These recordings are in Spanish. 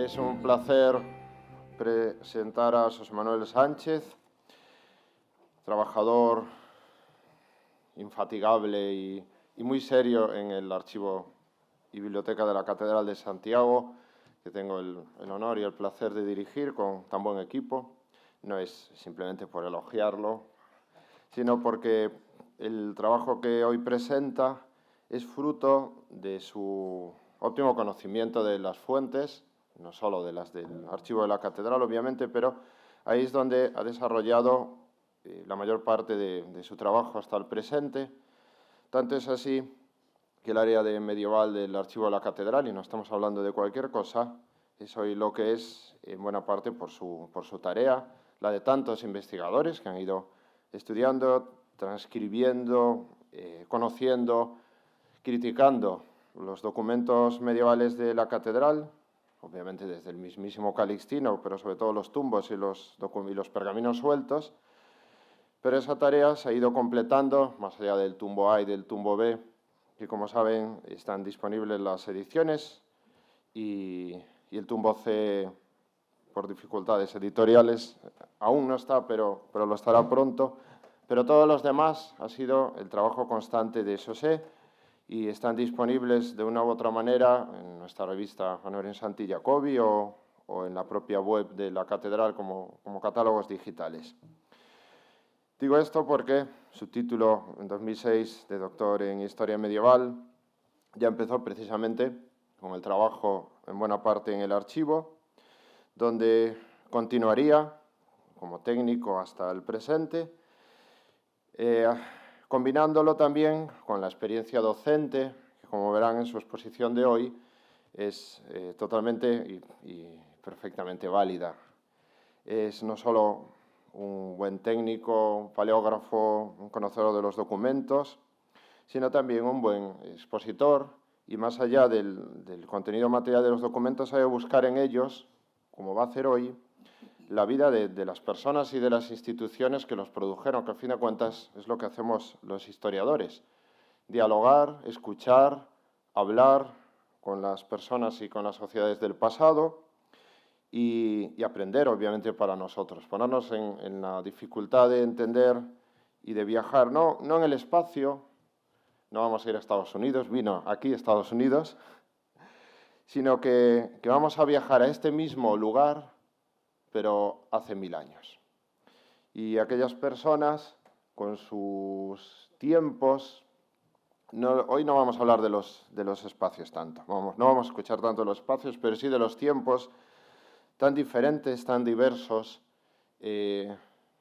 Es un placer presentar a José Manuel Sánchez, trabajador infatigable y muy serio en el Archivo y Biblioteca de la Catedral de Santiago, que tengo el honor y el placer de dirigir con tan buen equipo. No es simplemente por elogiarlo, sino porque el trabajo que hoy presenta es fruto de su óptimo conocimiento de las fuentes, no solo de las del Archivo de la Catedral, obviamente, pero ahí es donde ha desarrollado la mayor parte de su trabajo hasta el presente. Tanto es así que el área de medieval del Archivo de la Catedral, y no estamos hablando de cualquier cosa, es hoy lo que es, en buena parte por su tarea, la de tantos investigadores que han ido estudiando, transcribiendo, conociendo, criticando los documentos medievales de la catedral, obviamente desde el mismísimo Calixtino, pero sobre todo los tumbos y los pergaminos sueltos. Pero esa tarea se ha ido completando, más allá del tumbo A y del tumbo B, que como saben están disponibles las ediciones, y el tumbo C, por dificultades editoriales, aún no está, pero lo estará pronto. Pero todos los demás ha sido el trabajo constante de José y están disponibles de una u otra manera en nuestra revista Honorio Santi Jacobi o en la propia web de la catedral como catálogos digitales. Digo esto porque su título en 2006 de doctor en Historia Medieval ya empezó precisamente con el trabajo en buena parte en el archivo, donde continuaría como técnico hasta el presente, combinándolo también con la experiencia docente, que como verán en su exposición de hoy, es totalmente y perfectamente válida. Es no solo un buen técnico, un paleógrafo, un conocedor de los documentos, sino también un buen expositor, y más allá del contenido material de los documentos, hay que buscar en ellos, como va a hacer hoy, la vida de las personas y de las instituciones que los produjeron, que al fin de cuentas es lo que hacemos los historiadores: dialogar, escuchar, hablar con las personas y con las sociedades del pasado y aprender, obviamente, para nosotros. Ponernos en la dificultad de entender y de viajar, no en el espacio, no vamos a ir a Estados Unidos, vino aquí a Estados Unidos, sino que vamos a viajar a este mismo lugar, pero hace 1000 años. Y aquellas personas con sus tiempos, hoy no vamos a hablar de los espacios tanto, no vamos a escuchar tanto de los espacios, pero sí de los tiempos tan diferentes, tan diversos.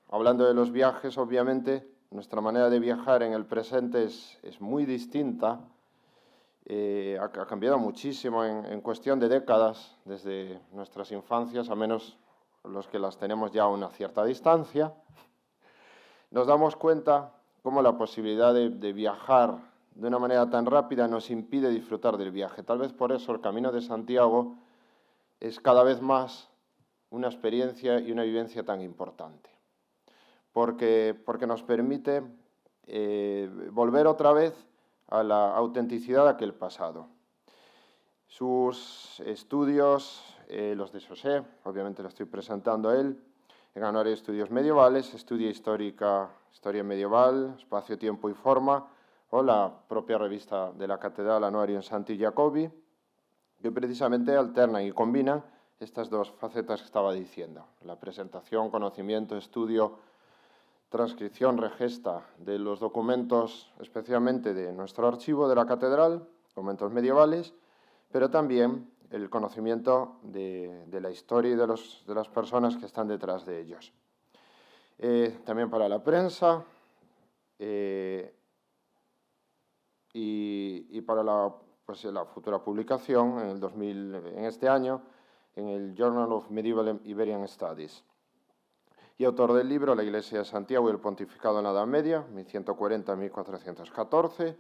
Hablando de los viajes, obviamente, nuestra manera de viajar en el presente es muy distinta. Ha cambiado muchísimo en cuestión de décadas, desde nuestras infancias, a menos los que las tenemos ya a una cierta distancia. Nos damos cuenta cómo la posibilidad de viajar de una manera tan rápida nos impide disfrutar del viaje. Tal vez por eso el Camino de Santiago es cada vez más una experiencia y una vivencia tan importante, porque nos permite volver otra vez a la autenticidad de aquel pasado. Sus estudios, los de José, obviamente lo estoy presentando a él, en Honorio de Estudios Medievales, Estudia Histórica, Historia Medieval, Espacio, Tiempo y Forma, o la propia revista de la Catedral Honorio Santi Jacobi, que precisamente alternan y combinan estas dos facetas que estaba diciendo: la presentación, conocimiento, estudio, transcripción, regesta de los documentos, especialmente de nuestro archivo de la catedral, documentos medievales, pero también el conocimiento de la historia y de las personas que están detrás de ellos. También para la prensa y para la futura publicación en este año en el Journal of Medieval Iberian Studies. Y autor del libro La Iglesia de Santiago y el Pontificado en la Edad Media, 1140-1414,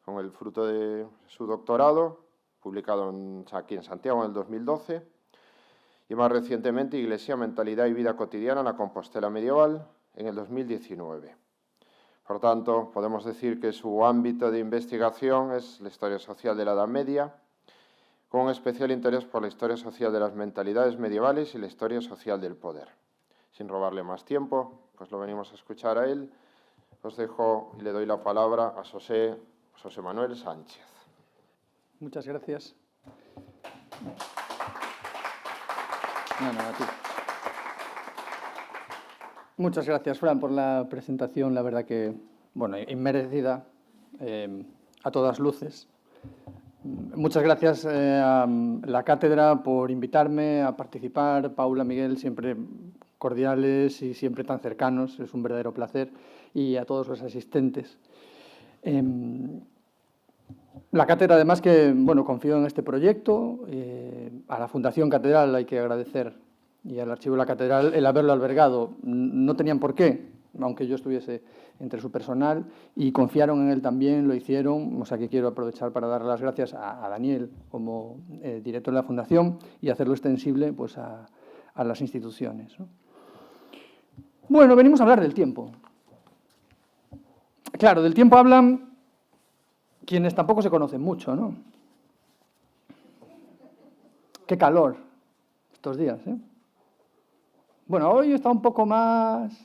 con el fruto de su doctorado, publicado aquí en Santiago en el 2012, y más recientemente Iglesia, Mentalidad y Vida Cotidiana en la Compostela Medieval, en el 2019. Por tanto, podemos decir que su ámbito de investigación es la historia social de la Edad Media, con un especial interés por la historia social de las mentalidades medievales y la historia social del poder. Sin robarle más tiempo, pues lo venimos a escuchar a él, os dejo y le doy la palabra a José Manuel Sánchez. Muchas gracias. A ti. Muchas gracias, Fran, por la presentación, la verdad que, bueno, inmerecida a todas luces. Muchas gracias a la cátedra por invitarme a participar. Paula, Miguel, siempre cordiales y siempre tan cercanos, es un verdadero placer, y a todos los asistentes. La cátedra, además, que bueno, confío en este proyecto. A la Fundación Catedral hay que agradecer, y al Archivo de la Catedral, el haberlo albergado. No tenían por qué, aunque yo estuviese entre su personal, y confiaron en él también, lo hicieron. O sea que quiero aprovechar para dar las gracias a Daniel como director de la Fundación y hacerlo extensible pues, a las instituciones, ¿no? Bueno, venimos a hablar del tiempo. Claro, del tiempo hablan quienes tampoco se conocen mucho, ¿no? Qué calor estos días, ¿eh? Bueno, hoy está un poco más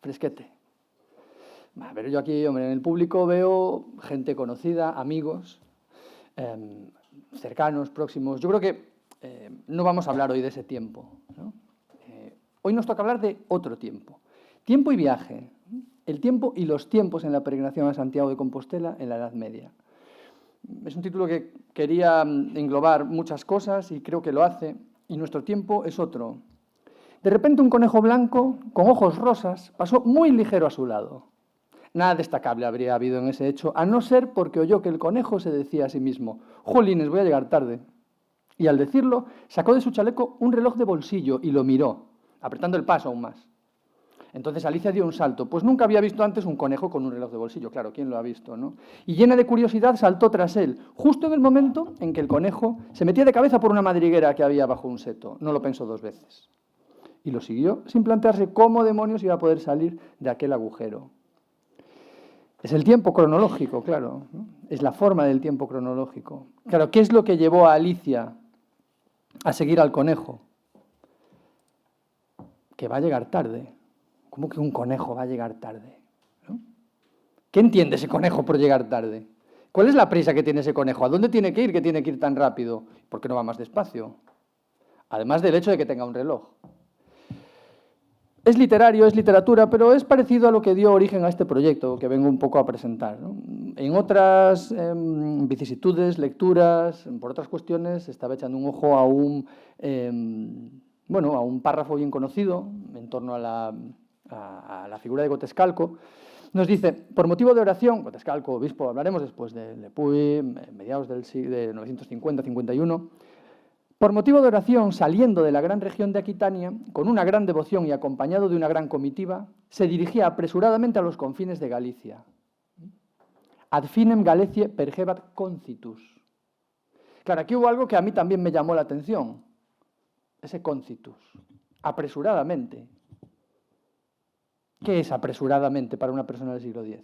fresquete. Pero yo aquí, hombre, en el público veo gente conocida, amigos, cercanos, próximos. Yo creo que no vamos a hablar hoy de ese tiempo, ¿no? Hoy nos toca hablar de otro tiempo. Tiempo y viaje. El tiempo y los tiempos en la peregrinación a Santiago de Compostela en la Edad Media. Es un título que quería englobar muchas cosas y creo que lo hace, y nuestro tiempo es otro. De repente un conejo blanco, con ojos rosas, pasó muy ligero a su lado. Nada destacable habría habido en ese hecho, a no ser porque oyó que el conejo se decía a sí mismo: «Jolines, voy a llegar tarde». Y al decirlo, sacó de su chaleco un reloj de bolsillo y lo miró, apretando el paso aún más. Entonces Alicia dio un salto, pues nunca había visto antes un conejo con un reloj de bolsillo. Claro, ¿quién lo ha visto, no? Y llena de curiosidad saltó tras él, justo en el momento en que el conejo se metía de cabeza por una madriguera que había bajo un seto. No lo pensó dos veces. Y lo siguió sin plantearse cómo demonios iba a poder salir de aquel agujero. Es el tiempo cronológico, claro, ¿no? Es la forma del tiempo cronológico. Claro, ¿qué es lo que llevó a Alicia a seguir al conejo? Que va a llegar tarde. ¿Cómo que un conejo va a llegar tarde? ¿No? ¿Qué entiende ese conejo por llegar tarde? ¿Cuál es la prisa que tiene ese conejo? ¿A dónde tiene que ir que tiene que ir tan rápido? ¿Por qué no va más despacio? Además del hecho de que tenga un reloj. Es literario, es literatura, pero es parecido a lo que dio origen a este proyecto que vengo un poco a presentar, ¿no? En otras vicisitudes, lecturas, por otras cuestiones, estaba echando un ojo a un párrafo bien conocido en torno a la figura de Gotescalco. Nos dice: por motivo de oración, Gotescalco, obispo, hablaremos después de Lepuy, mediados de 950-51, por motivo de oración, saliendo de la gran región de Aquitania, con una gran devoción y acompañado de una gran comitiva, se dirigía apresuradamente a los confines de Galicia. Ad finem Galecie pergebat concitus. Claro, aquí hubo algo que a mí también me llamó la atención. Ese concitus. Apresuradamente. ¿Qué es apresuradamente para una persona del siglo X?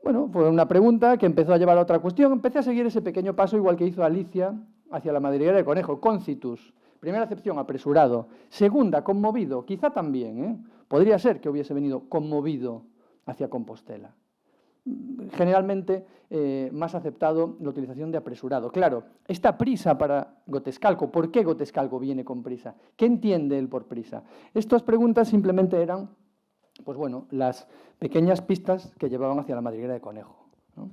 Bueno, fue una pregunta que empezó a llevar a otra cuestión. Empecé a seguir ese pequeño paso, igual que hizo Alicia, hacia la madriguera de conejo. Concitus. Primera acepción, apresurado. Segunda, conmovido. Quizá también, ¿eh? Podría ser que hubiese venido conmovido hacia Compostela. Generalmente más aceptado la utilización de apresurado. Claro, esta prisa para Gotescalco, ¿por qué Gotescalco viene con prisa? ¿Qué entiende él por prisa? Estas preguntas simplemente eran, pues bueno, las pequeñas pistas que llevaban hacia la madriguera de conejo, ¿no?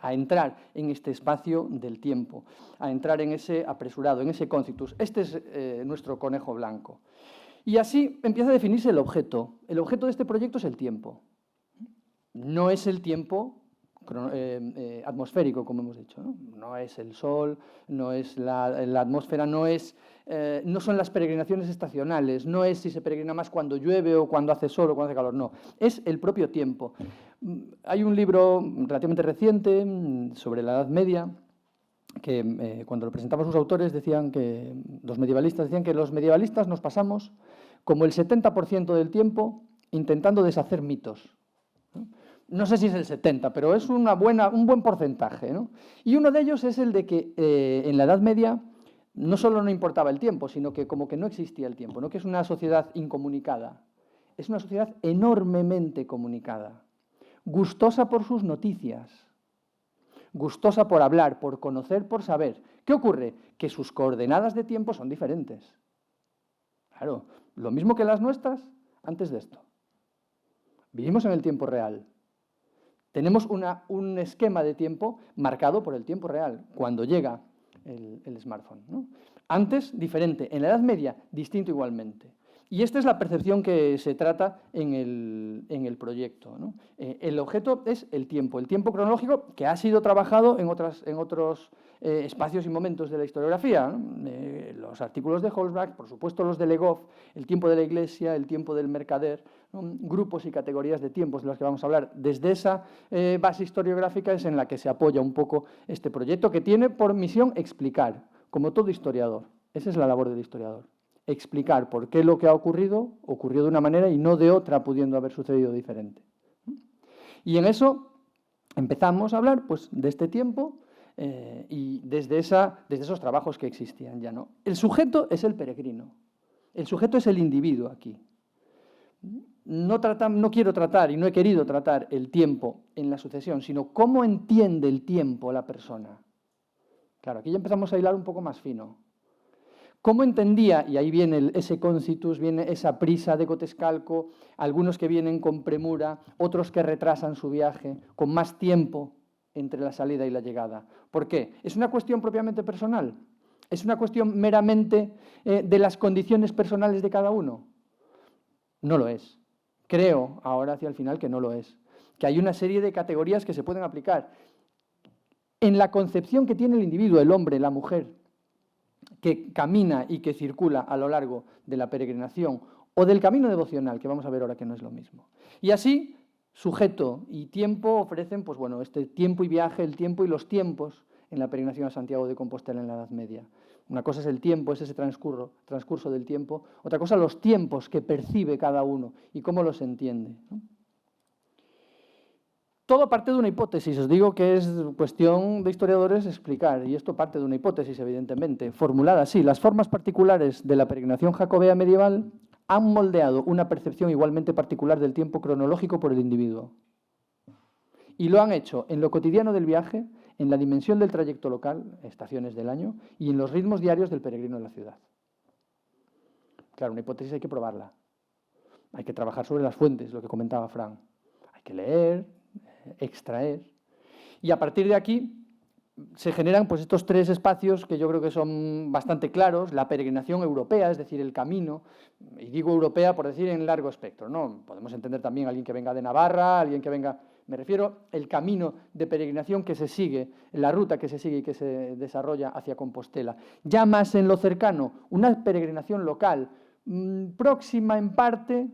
A entrar en este espacio del tiempo, a entrar en ese apresurado, en ese concitus. Este es nuestro conejo blanco. Y así empieza a definirse el objeto. El objeto de este proyecto es el tiempo. No es el tiempo atmosférico, como hemos dicho, ¿no? No es el sol, no es la atmósfera, no son las peregrinaciones estacionales, no es si se peregrina más cuando llueve o cuando hace sol o cuando hace calor, no. Es el propio tiempo. Hay un libro relativamente reciente sobre la Edad Media que cuando lo presentaban sus autores los medievalistas decían que los medievalistas nos pasamos como el 70% del tiempo intentando deshacer mitos, ¿no? no sé si es el 70, pero es un buen porcentaje, ¿no? Y uno de ellos es el de que en la Edad Media no solo no importaba el tiempo, sino que como que no existía el tiempo, ¿no? Que es una sociedad incomunicada. Es una sociedad enormemente comunicada, gustosa por sus noticias, gustosa por hablar, por conocer, por saber. ¿Qué ocurre? Que sus coordenadas de tiempo son diferentes. Claro, lo mismo que las nuestras antes de esto. Vivimos en el tiempo real. Tenemos un esquema de tiempo marcado por el tiempo real, cuando llega el smartphone, ¿no? Antes, diferente. En la Edad Media, distinto igualmente. Y esta es la percepción que se trata en el proyecto, ¿no? El objeto es el tiempo cronológico que ha sido trabajado en otros espacios y momentos de la historiografía, ¿no? Los artículos de Holzbach, por supuesto los de Legoff, el tiempo de la Iglesia, el tiempo del mercader, ¿no? Grupos y categorías de tiempos de los que vamos a hablar. Desde esa base historiográfica es en la que se apoya un poco este proyecto, que tiene por misión explicar, como todo historiador. Esa es la labor del historiador. Explicar por qué lo que ha ocurrido ocurrió de una manera y no de otra, pudiendo haber sucedido diferente. Y en eso empezamos a hablar pues, de este tiempo y desde esos trabajos que existían ya, ¿no? El sujeto es el peregrino, el sujeto es el individuo aquí. No quiero tratar y no he querido tratar el tiempo en la sucesión, sino cómo entiende el tiempo la persona. Claro, aquí ya empezamos a hilar un poco más fino. ¿Cómo entendía? Y ahí viene ese concitus, viene esa prisa de Cotescalco, algunos que vienen con premura, otros que retrasan su viaje, con más tiempo entre la salida y la llegada. ¿Por qué? ¿Es una cuestión propiamente personal? ¿Es una cuestión meramente de las condiciones personales de cada uno? No lo es. Creo, ahora hacia el final, que no lo es. Que hay una serie de categorías que se pueden aplicar. En la concepción que tiene el individuo, el hombre, la mujer, que camina y que circula a lo largo de la peregrinación o del camino devocional, que vamos a ver ahora que no es lo mismo. Y así, sujeto y tiempo ofrecen, pues bueno, este tiempo y viaje, el tiempo y los tiempos en la peregrinación a Santiago de Compostela en la Edad Media. Una cosa es el tiempo, es ese transcurso del tiempo, otra cosa los tiempos que percibe cada uno y cómo los entiende, ¿no? Todo parte de una hipótesis, os digo que es cuestión de historiadores explicar, y esto parte de una hipótesis, evidentemente, formulada así. Las formas particulares de la peregrinación jacobea medieval han moldeado una percepción igualmente particular del tiempo cronológico por el individuo. Y lo han hecho en lo cotidiano del viaje, en la dimensión del trayecto local, estaciones del año, y en los ritmos diarios del peregrino en la ciudad. Claro, una hipótesis hay que probarla. Hay que trabajar sobre las fuentes, lo que comentaba Fran. Hay que leer, extraer, y a partir de aquí se generan pues estos tres espacios que yo creo que son bastante claros: la peregrinación europea, es decir, el camino, y digo europea por decir en largo espectro, ¿no? Podemos entender también a alguien que venga de Navarra, alguien que venga, me refiero al camino de peregrinación que se sigue, la ruta que se sigue y que se desarrolla hacia Compostela. Ya más en lo cercano, una peregrinación local, próxima en parte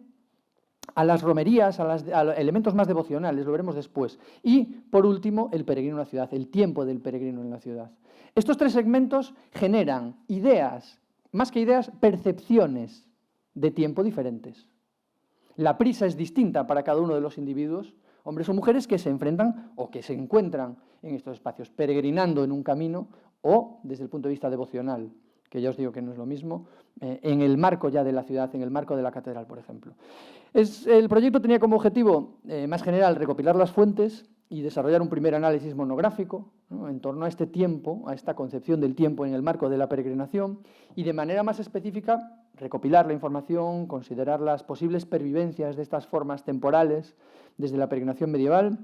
a las romerías, a los elementos más devocionales, lo veremos después. Y, por último, el peregrino en la ciudad, el tiempo del peregrino en la ciudad. Estos tres segmentos generan ideas, más que ideas, percepciones de tiempo diferentes. La prisa es distinta para cada uno de los individuos, hombres o mujeres que se enfrentan o que se encuentran en estos espacios, peregrinando en un camino o desde el punto de vista devocional, que ya os digo que no es lo mismo, en el marco ya de la ciudad, en el marco de la catedral, por ejemplo. El proyecto tenía como objetivo más general recopilar las fuentes y desarrollar un primer análisis monográfico, ¿no?, en torno a este tiempo, a esta concepción del tiempo en el marco de la peregrinación, y de manera más específica recopilar la información, considerar las posibles pervivencias de estas formas temporales desde la peregrinación medieval,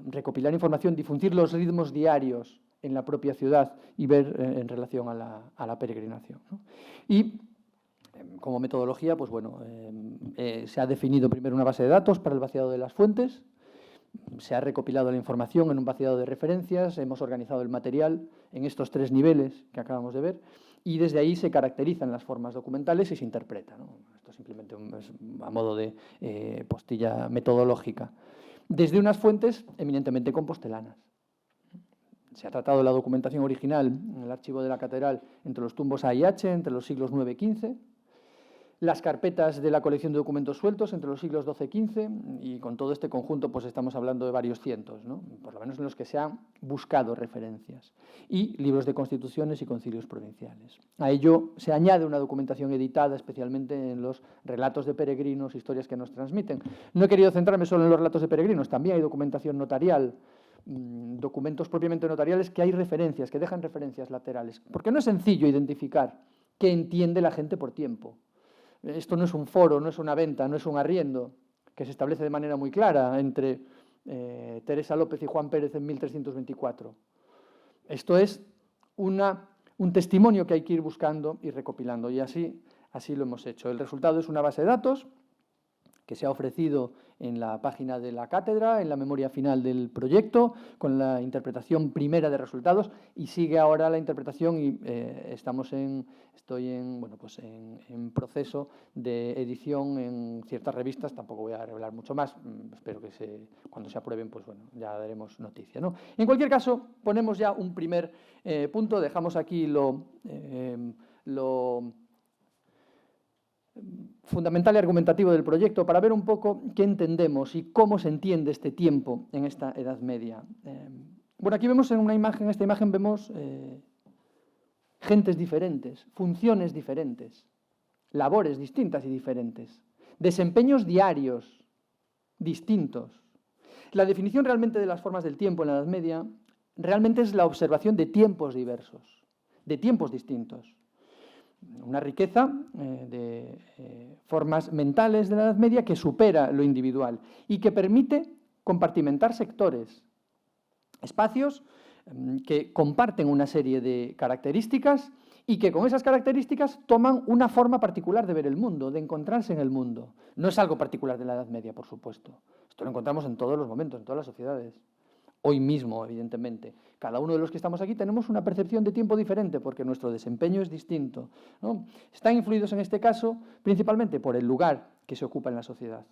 recopilar información, difundir los ritmos diarios en la propia ciudad y ver en relación a la peregrinación, ¿no? Y como metodología, pues bueno, se ha definido primero una base de datos para el vaciado de las fuentes, se ha recopilado la información en un vaciado de referencias, hemos organizado el material en estos tres niveles que acabamos de ver, y desde ahí se caracterizan las formas documentales y se interpreta, ¿no? Esto simplemente es a modo de postilla metodológica. Desde unas fuentes eminentemente compostelanas. Se ha tratado la documentación original en el archivo de la catedral entre los tumbos A y H, entre los siglos IX y XV, las carpetas de la colección de documentos sueltos entre los siglos XII-XV, y con todo este conjunto pues estamos hablando de varios cientos, ¿no? Por lo menos en los que se han buscado referencias, y libros de constituciones y concilios provinciales. A ello se añade una documentación editada, especialmente en los relatos de peregrinos, historias que nos transmiten. No he querido centrarme solo en los relatos de peregrinos, también hay documentación notarial, documentos propiamente notariales que hay referencias, que dejan referencias laterales, porque no es sencillo identificar qué entiende la gente por tiempo. Esto no es un foro, no es una venta, no es un arriendo, que se establece de manera muy clara entre Teresa López y Juan Pérez en 1324. Esto es un testimonio que hay que ir buscando y recopilando, y así lo hemos hecho. El resultado es una base de datos que se ha ofrecido en la página de la cátedra, en la memoria final del proyecto, con la interpretación primera de resultados, y sigue ahora la interpretación y estoy en proceso de edición en ciertas revistas. Tampoco voy a revelar mucho más, espero que cuando se aprueben, pues bueno, ya daremos noticia, ¿no? En cualquier caso, ponemos ya un primer punto, dejamos aquí lo fundamental y argumentativo del proyecto para ver un poco qué entendemos y cómo se entiende este tiempo en esta Edad Media. Bueno, aquí vemos en esta imagen vemos gentes diferentes, funciones diferentes, labores distintas y diferentes, desempeños diarios distintos. La definición realmente de las formas del tiempo en la Edad Media realmente es la observación de tiempos diversos, de tiempos distintos. Una riqueza de formas mentales de la Edad Media que supera lo individual y que permite compartimentar sectores, espacios que comparten una serie de características y que con esas características toman una forma particular de ver el mundo, de encontrarse en el mundo. No es algo particular de la Edad Media, por supuesto. Esto lo encontramos en todos los momentos, en todas las sociedades. Hoy mismo, evidentemente. Cada uno de los que estamos aquí tenemos una percepción de tiempo diferente porque nuestro desempeño es distinto, ¿no? Están influidos en este caso principalmente por el lugar que se ocupa en la sociedad.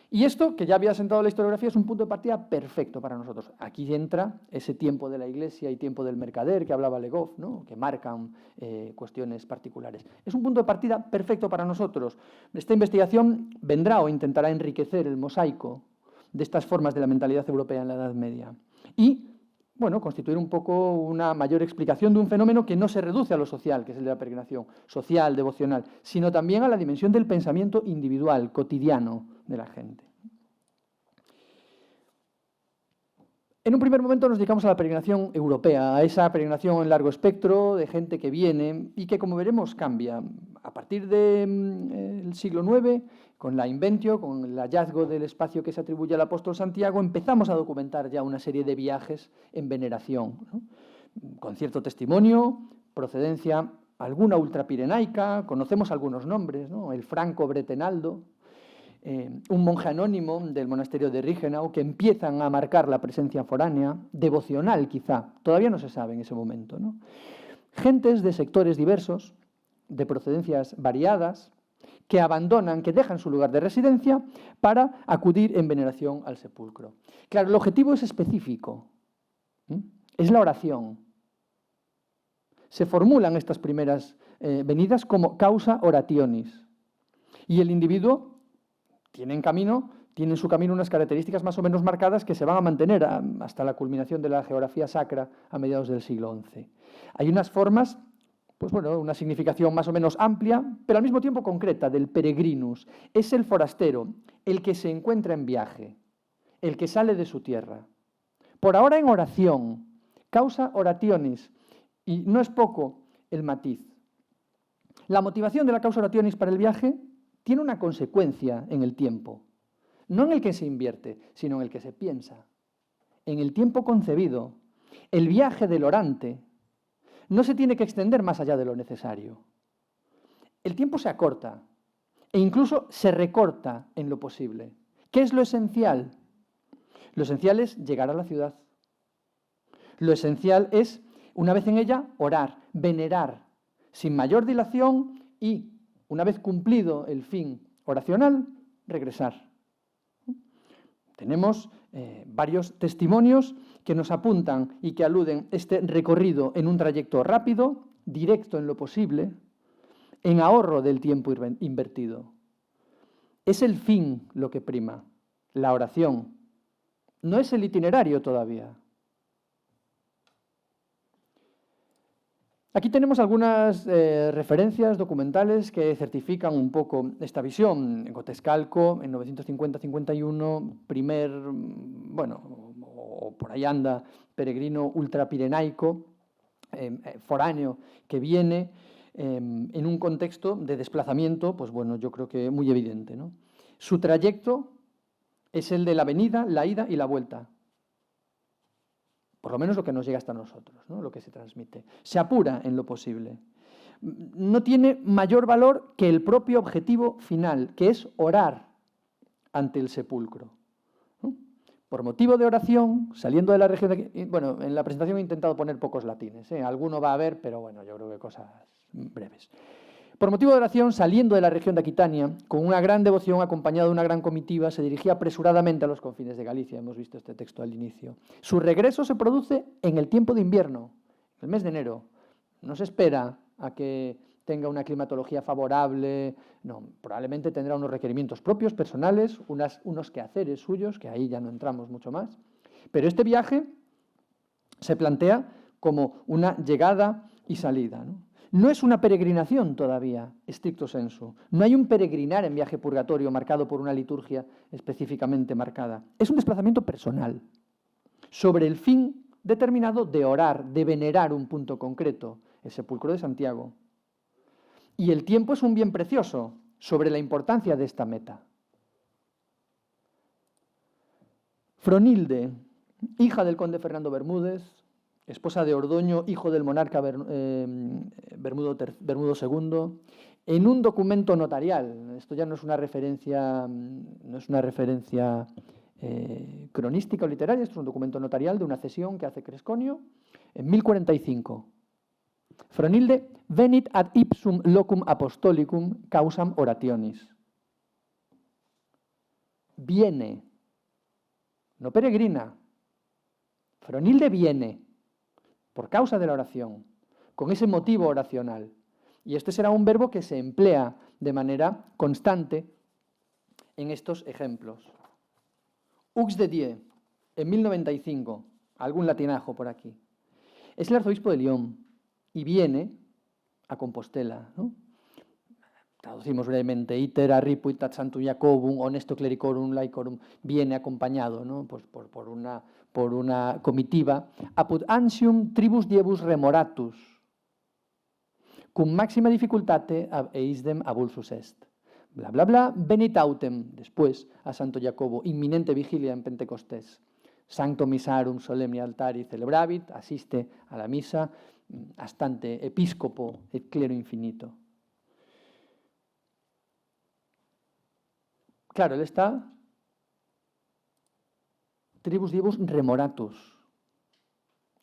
Y esto, que ya había sentado la historiografía, es un punto de partida perfecto para nosotros. Aquí entra ese tiempo de la Iglesia y tiempo del mercader que hablaba Le Goff, ¿no? Que marcan cuestiones particulares. Es un punto de partida perfecto para nosotros. Esta investigación vendrá o intentará enriquecer el mosaico de estas formas de la mentalidad europea en la Edad Media. Y, bueno, constituir un poco una mayor explicación de un fenómeno que no se reduce a lo social, que es el de la peregrinación, social, devocional, sino también a la dimensión del pensamiento individual, cotidiano de la gente. En un primer momento nos dedicamos a la peregrinación europea, a esa peregrinación en largo espectro de gente que viene y que, como veremos, cambia. A partir del siglo IX, con la inventio, con el hallazgo del espacio que se atribuye al apóstol Santiago, empezamos a documentar ya una serie de viajes en veneración, ¿no? Con cierto testimonio, procedencia alguna ultrapirenaica, conocemos algunos nombres, ¿no? El franco Bretenaldo, un monje anónimo del monasterio de Reichenau, que empiezan a marcar la presencia foránea, devocional quizá, todavía no se sabe en ese momento, ¿no? Gentes de sectores diversos, de procedencias variadas, que abandonan, que dejan su lugar de residencia para acudir en veneración al sepulcro. Claro, el objetivo es específico, es la oración. Se formulan estas primeras venidas como causa orationis, y el individuo tiene en su camino unas características más o menos marcadas que se van a mantener hasta la culminación de la geografía sacra a mediados del siglo XI. Hay unas formas, pues bueno, una significación más o menos amplia, pero al mismo tiempo concreta, del peregrinus. Es el forastero, el que se encuentra en viaje, el que sale de su tierra. Por ahora en oración, causa orationis, y no es poco el matiz. La motivación de la causa orationis para el viaje tiene una consecuencia en el tiempo, no en el que se invierte, sino en el que se piensa, en el tiempo concebido. El viaje del orante no se tiene que extender más allá de lo necesario. El tiempo se acorta e incluso se recorta en lo posible. ¿Qué es lo esencial? Lo esencial es llegar a la ciudad. Lo esencial es, una vez en ella, orar, venerar, sin mayor dilación y, una vez cumplido el fin oracional, regresar. Tenemos varios testimonios que nos apuntan y que aluden este recorrido en un trayecto rápido, directo en lo posible, en ahorro del tiempo invertido. Es el fin lo que prima, la oración. No es el itinerario todavía. Aquí tenemos algunas referencias documentales que certifican un poco esta visión. Gotescalco, en 950-51, o por ahí anda, peregrino ultrapirenaico, foráneo, que viene en un contexto de desplazamiento, pues bueno, yo creo que muy evidente, ¿no? Su trayecto es el de la venida, la ida y la vuelta. Por lo menos lo que nos llega hasta nosotros, ¿no? Lo que se transmite. Se apura en lo posible. No tiene mayor valor que el propio objetivo final, que es orar ante el sepulcro, ¿no? Por motivo de oración, saliendo de la región de... Bueno, en la presentación he intentado poner pocos latines, ¿eh? Alguno va a haber, pero bueno, yo creo que cosas breves. Por motivo de oración, saliendo de la región de Aquitania, con una gran devoción, acompañado de una gran comitiva, se dirigía apresuradamente a los confines de Galicia. Hemos visto este texto al inicio. Su regreso se produce en el tiempo de invierno, el mes de enero. No se espera a que tenga una climatología favorable, no, probablemente tendrá unos requerimientos propios, personales, unos quehaceres suyos, que ahí ya no entramos mucho más. Pero este viaje se plantea como una llegada y salida, ¿no? No es una peregrinación todavía, stricto sensu. No hay un peregrinar en viaje purgatorio marcado por una liturgia específicamente marcada. Es un desplazamiento personal sobre el fin determinado de orar, de venerar un punto concreto, el sepulcro de Santiago. Y el tiempo es un bien precioso sobre la importancia de esta meta. Fronilde, hija del conde Fernando Bermúdez, esposa de Ordoño, hijo del monarca Bermudo II, en un documento notarial. Esto ya no es una referencia, cronística o literaria, esto es un documento notarial de una cesión que hace Cresconio en 1045. Fronilde venit ad ipsum locum apostolicum causam orationis. Viene, no peregrina. Fronilde viene por causa de la oración, con ese motivo oracional. Y este será un verbo que se emplea de manera constante en estos ejemplos. Hux de Die, en 1095, algún latinajo por aquí. Es el arzobispo de Lyon y viene a Compostela, ¿no? Traducimos brevemente, iter arripuit ad santum Jacobum, honesto clericorum laicorum, viene acompañado, ¿no? Pues por una comitiva, apud ansium tribus diebus remoratus, cum maxima difficultate eisdem abulsus est. Bla, bla, bla, venit autem, después, a Santo Jacobo, inminente vigilia en Pentecostés. Sancto misarum solemni altari celebravit, asiste a la misa, astante episcopo et clero infinito. Claro, él está tribus diebus remoratus,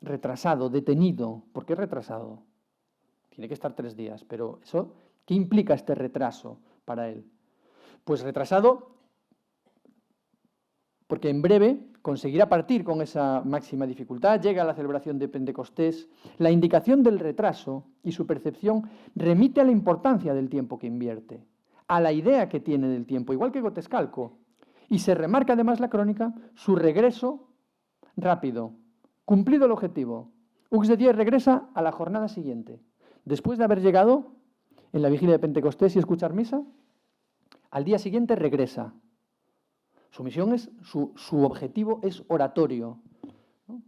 retrasado, detenido. ¿Por qué retrasado? Tiene que estar 3 días, pero eso, ¿qué implica este retraso para él? Pues retrasado porque en breve conseguirá partir con esa máxima dificultad, llega a la celebración de Pentecostés. La indicación del retraso y su percepción remite a la importancia del tiempo que invierte, a la idea que tiene del tiempo, igual que Gotescalco. Y se remarca además la crónica su regreso rápido, cumplido el objetivo. Hux de Die regresa a la jornada siguiente. Después de haber llegado en la vigilia de Pentecostés y escuchar misa, al día siguiente regresa. Su misión es, su objetivo es oratorio, ¿no?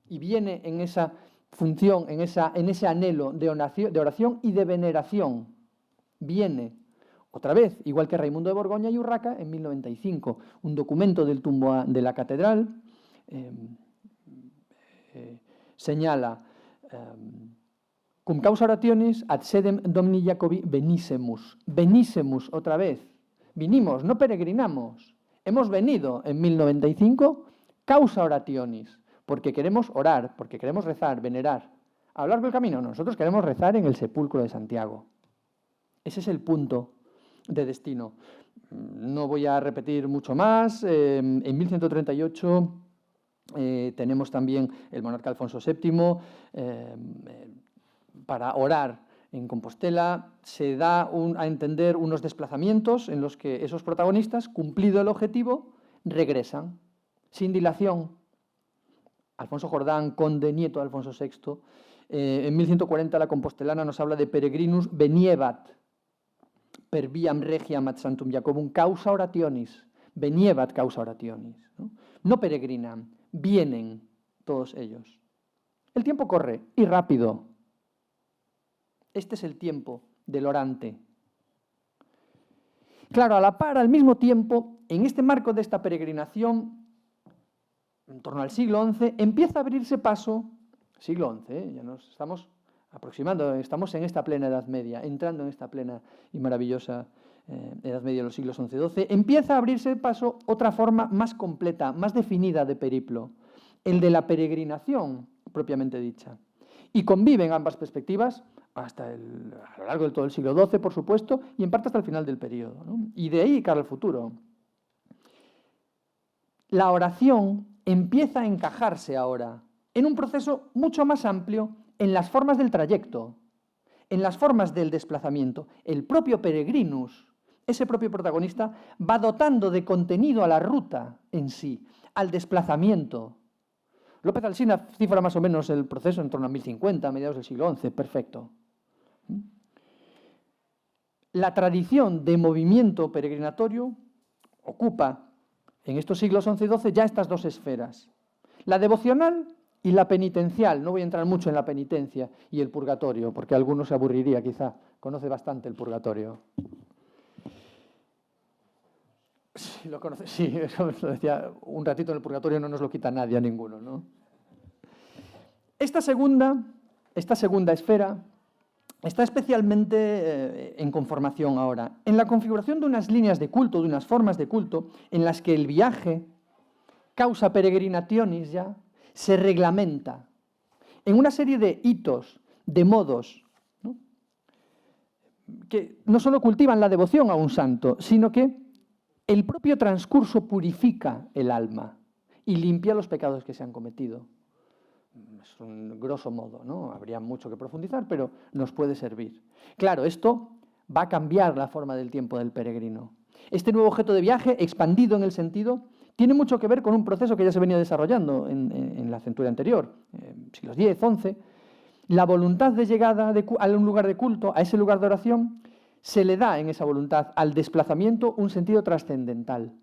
Y viene en esa función, en ese anhelo de oración y de veneración. Viene otra vez, igual que Raimundo de Borgoña y Urraca, en 1095, un documento del tumbo de la catedral señala cum causa orationis ad sedem Domini Jacobi venissemus. Venissemus, otra vez. Vinimos, no peregrinamos. Hemos venido en 1095 causa orationis, porque queremos orar, porque queremos rezar, venerar. A lo largo del camino, nosotros queremos rezar en el sepulcro de Santiago. Ese es el punto de destino. No voy a repetir mucho más. En 1138 tenemos también el monarca Alfonso VII para orar En Compostela se da a entender unos desplazamientos en los que esos protagonistas, cumplido el objetivo, regresan, sin dilación. Alfonso Jordán, conde, nieto de Alfonso VI, en 1140 la compostelana nos habla de peregrinus veniebat, per viam regiam ad Santum Jacobum causa orationis, veniebat causa orationis. No peregrinan, vienen todos ellos. El tiempo corre, y rápido. Este es el tiempo del orante. Claro, a la par, al mismo tiempo, en este marco de esta peregrinación, en torno al siglo XI, empieza a abrirse paso, siglo XI, ya nos estamos aproximando, estamos en esta plena Edad Media, entrando en esta plena y maravillosa Edad Media de los siglos XI-XII, empieza a abrirse paso otra forma más completa, más definida de periplo, el de la peregrinación propiamente dicha. Y conviven ambas perspectivas a lo largo de todo el siglo XII, por supuesto, y en parte hasta el final del periodo, ¿no? Y de ahí cara al futuro. La oración empieza a encajarse ahora en un proceso mucho más amplio en las formas del trayecto, en las formas del desplazamiento. El propio peregrinus, ese propio protagonista, va dotando de contenido a la ruta en sí, al desplazamiento. López Alsina cifra más o menos el proceso en torno a 1050, a mediados del siglo XI, perfecto. La tradición de movimiento peregrinatorio ocupa en estos siglos XI y XII ya estas dos esferas. La devocional y la penitencial. No voy a entrar mucho en la penitencia y el purgatorio, porque a algunos se aburriría quizá. Conoce bastante el purgatorio. Sí, lo conoce. Sí, eso lo decía, un ratito en el purgatorio no nos lo quita nadie a ninguno, ¿no? Esta segunda esfera está especialmente en conformación ahora, en la configuración de unas líneas de culto, de unas formas de culto, en las que el viaje, causa peregrinationis ya, se reglamenta en una serie de hitos, de modos, ¿no? Que no solo cultivan la devoción a un santo, sino que el propio transcurso purifica el alma y limpia los pecados que se han cometido. Es un grosso modo, ¿no? Habría mucho que profundizar, pero nos puede servir. Claro, esto va a cambiar la forma del tiempo del peregrino. Este nuevo objeto de viaje, expandido en el sentido, tiene mucho que ver con un proceso que ya se venía desarrollando en la centuria anterior, siglos X, XI. La voluntad de llegada a un lugar de culto, a ese lugar de oración, se le da en esa voluntad al desplazamiento un sentido trascendental.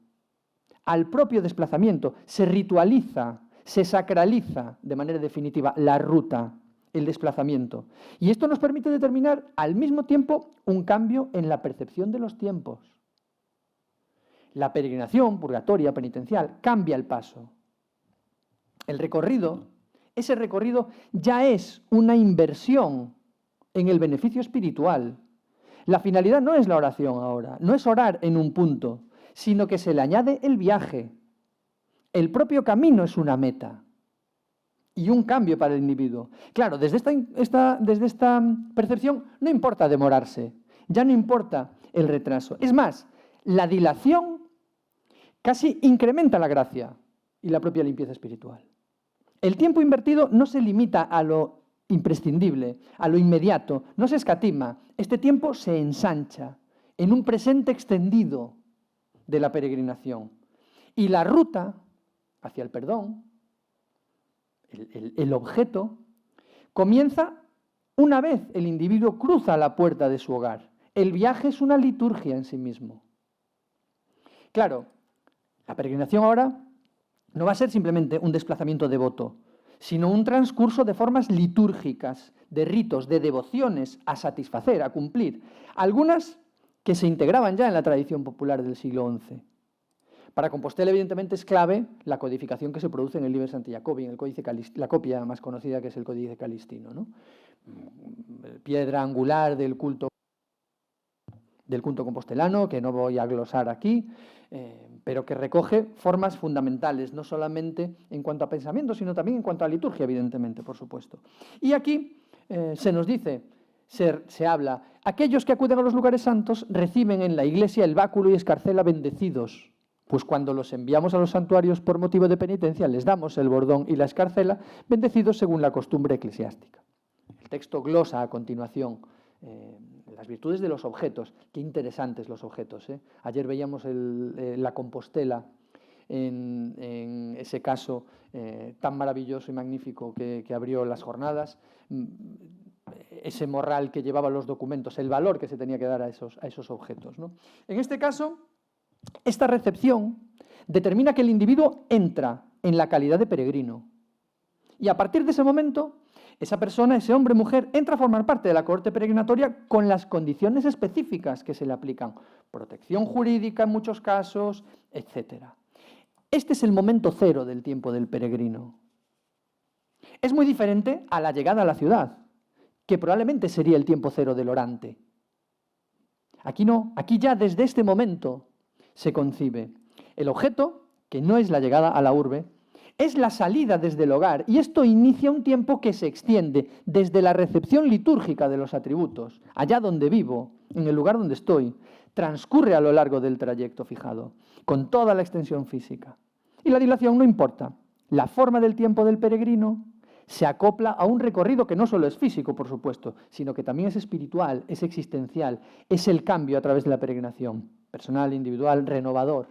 Al propio desplazamiento se ritualiza, se sacraliza de manera definitiva la ruta, el desplazamiento. Y esto nos permite determinar al mismo tiempo un cambio en la percepción de los tiempos. La peregrinación purgatoria, penitencial, cambia el paso. El recorrido, ese recorrido ya es una inversión en el beneficio espiritual. La finalidad no es la oración ahora, no es orar en un punto, sino que se le añade el viaje. El propio camino es una meta y un cambio para el individuo. Claro, desde esta percepción no importa demorarse, ya no importa el retraso. Es más, la dilación casi incrementa la gracia y la propia limpieza espiritual. El tiempo invertido no se limita a lo imprescindible, a lo inmediato, no se escatima. Este tiempo se ensancha en un presente extendido de la peregrinación. Y la ruta hacia el perdón, el objeto, comienza una vez el individuo cruza la puerta de su hogar. El viaje es una liturgia en sí mismo. Claro, la peregrinación ahora no va a ser simplemente un desplazamiento devoto, sino un transcurso de formas litúrgicas, de ritos, de devociones a satisfacer, a cumplir. Algunas que se integraban ya en la tradición popular del siglo XI. Para Compostela, evidentemente, es clave la codificación que se produce en el Liber Sancti Jacobi, en el Códice la copia más conocida que es el Códice Calistino, ¿no? Piedra angular del culto compostelano, que no voy a glosar aquí, pero que recoge formas fundamentales, no solamente en cuanto a pensamiento, sino también en cuanto a liturgia, evidentemente, por supuesto. Y aquí se nos dice, se habla, aquellos que acuden a los lugares santos reciben en la iglesia el báculo y escarcela bendecidos, pues cuando los enviamos a los santuarios por motivo de penitencia, les damos el bordón y la escarcela, bendecidos según la costumbre eclesiástica. El texto glosa a continuación las virtudes de los objetos. Qué interesantes los objetos, ¿eh? Ayer veíamos la Compostela, en ese caso tan maravilloso y magnífico que abrió las jornadas, ese morral que llevaba los documentos, el valor que se tenía que dar a esos objetos, ¿no? En este caso, esta recepción determina que el individuo entra en la calidad de peregrino. Y a partir de ese momento, esa persona, ese hombre, mujer, entra a formar parte de la cohorte peregrinatoria con las condiciones específicas que se le aplican. Protección jurídica en muchos casos, etc. Este es el momento cero del tiempo del peregrino. Es muy diferente a la llegada a la ciudad, que probablemente sería el tiempo cero del orante. Aquí no, aquí ya desde este momento se concibe el objeto, que no es la llegada a la urbe, es la salida desde el hogar, y esto inicia un tiempo que se extiende desde la recepción litúrgica de los atributos, allá donde vivo, en el lugar donde estoy, transcurre a lo largo del trayecto fijado, con toda la extensión física. Y la dilación no importa. La forma del tiempo del peregrino se acopla a un recorrido que no solo es físico, por supuesto, sino que también es espiritual, es existencial, es el cambio a través de la peregrinación, personal, individual, renovador,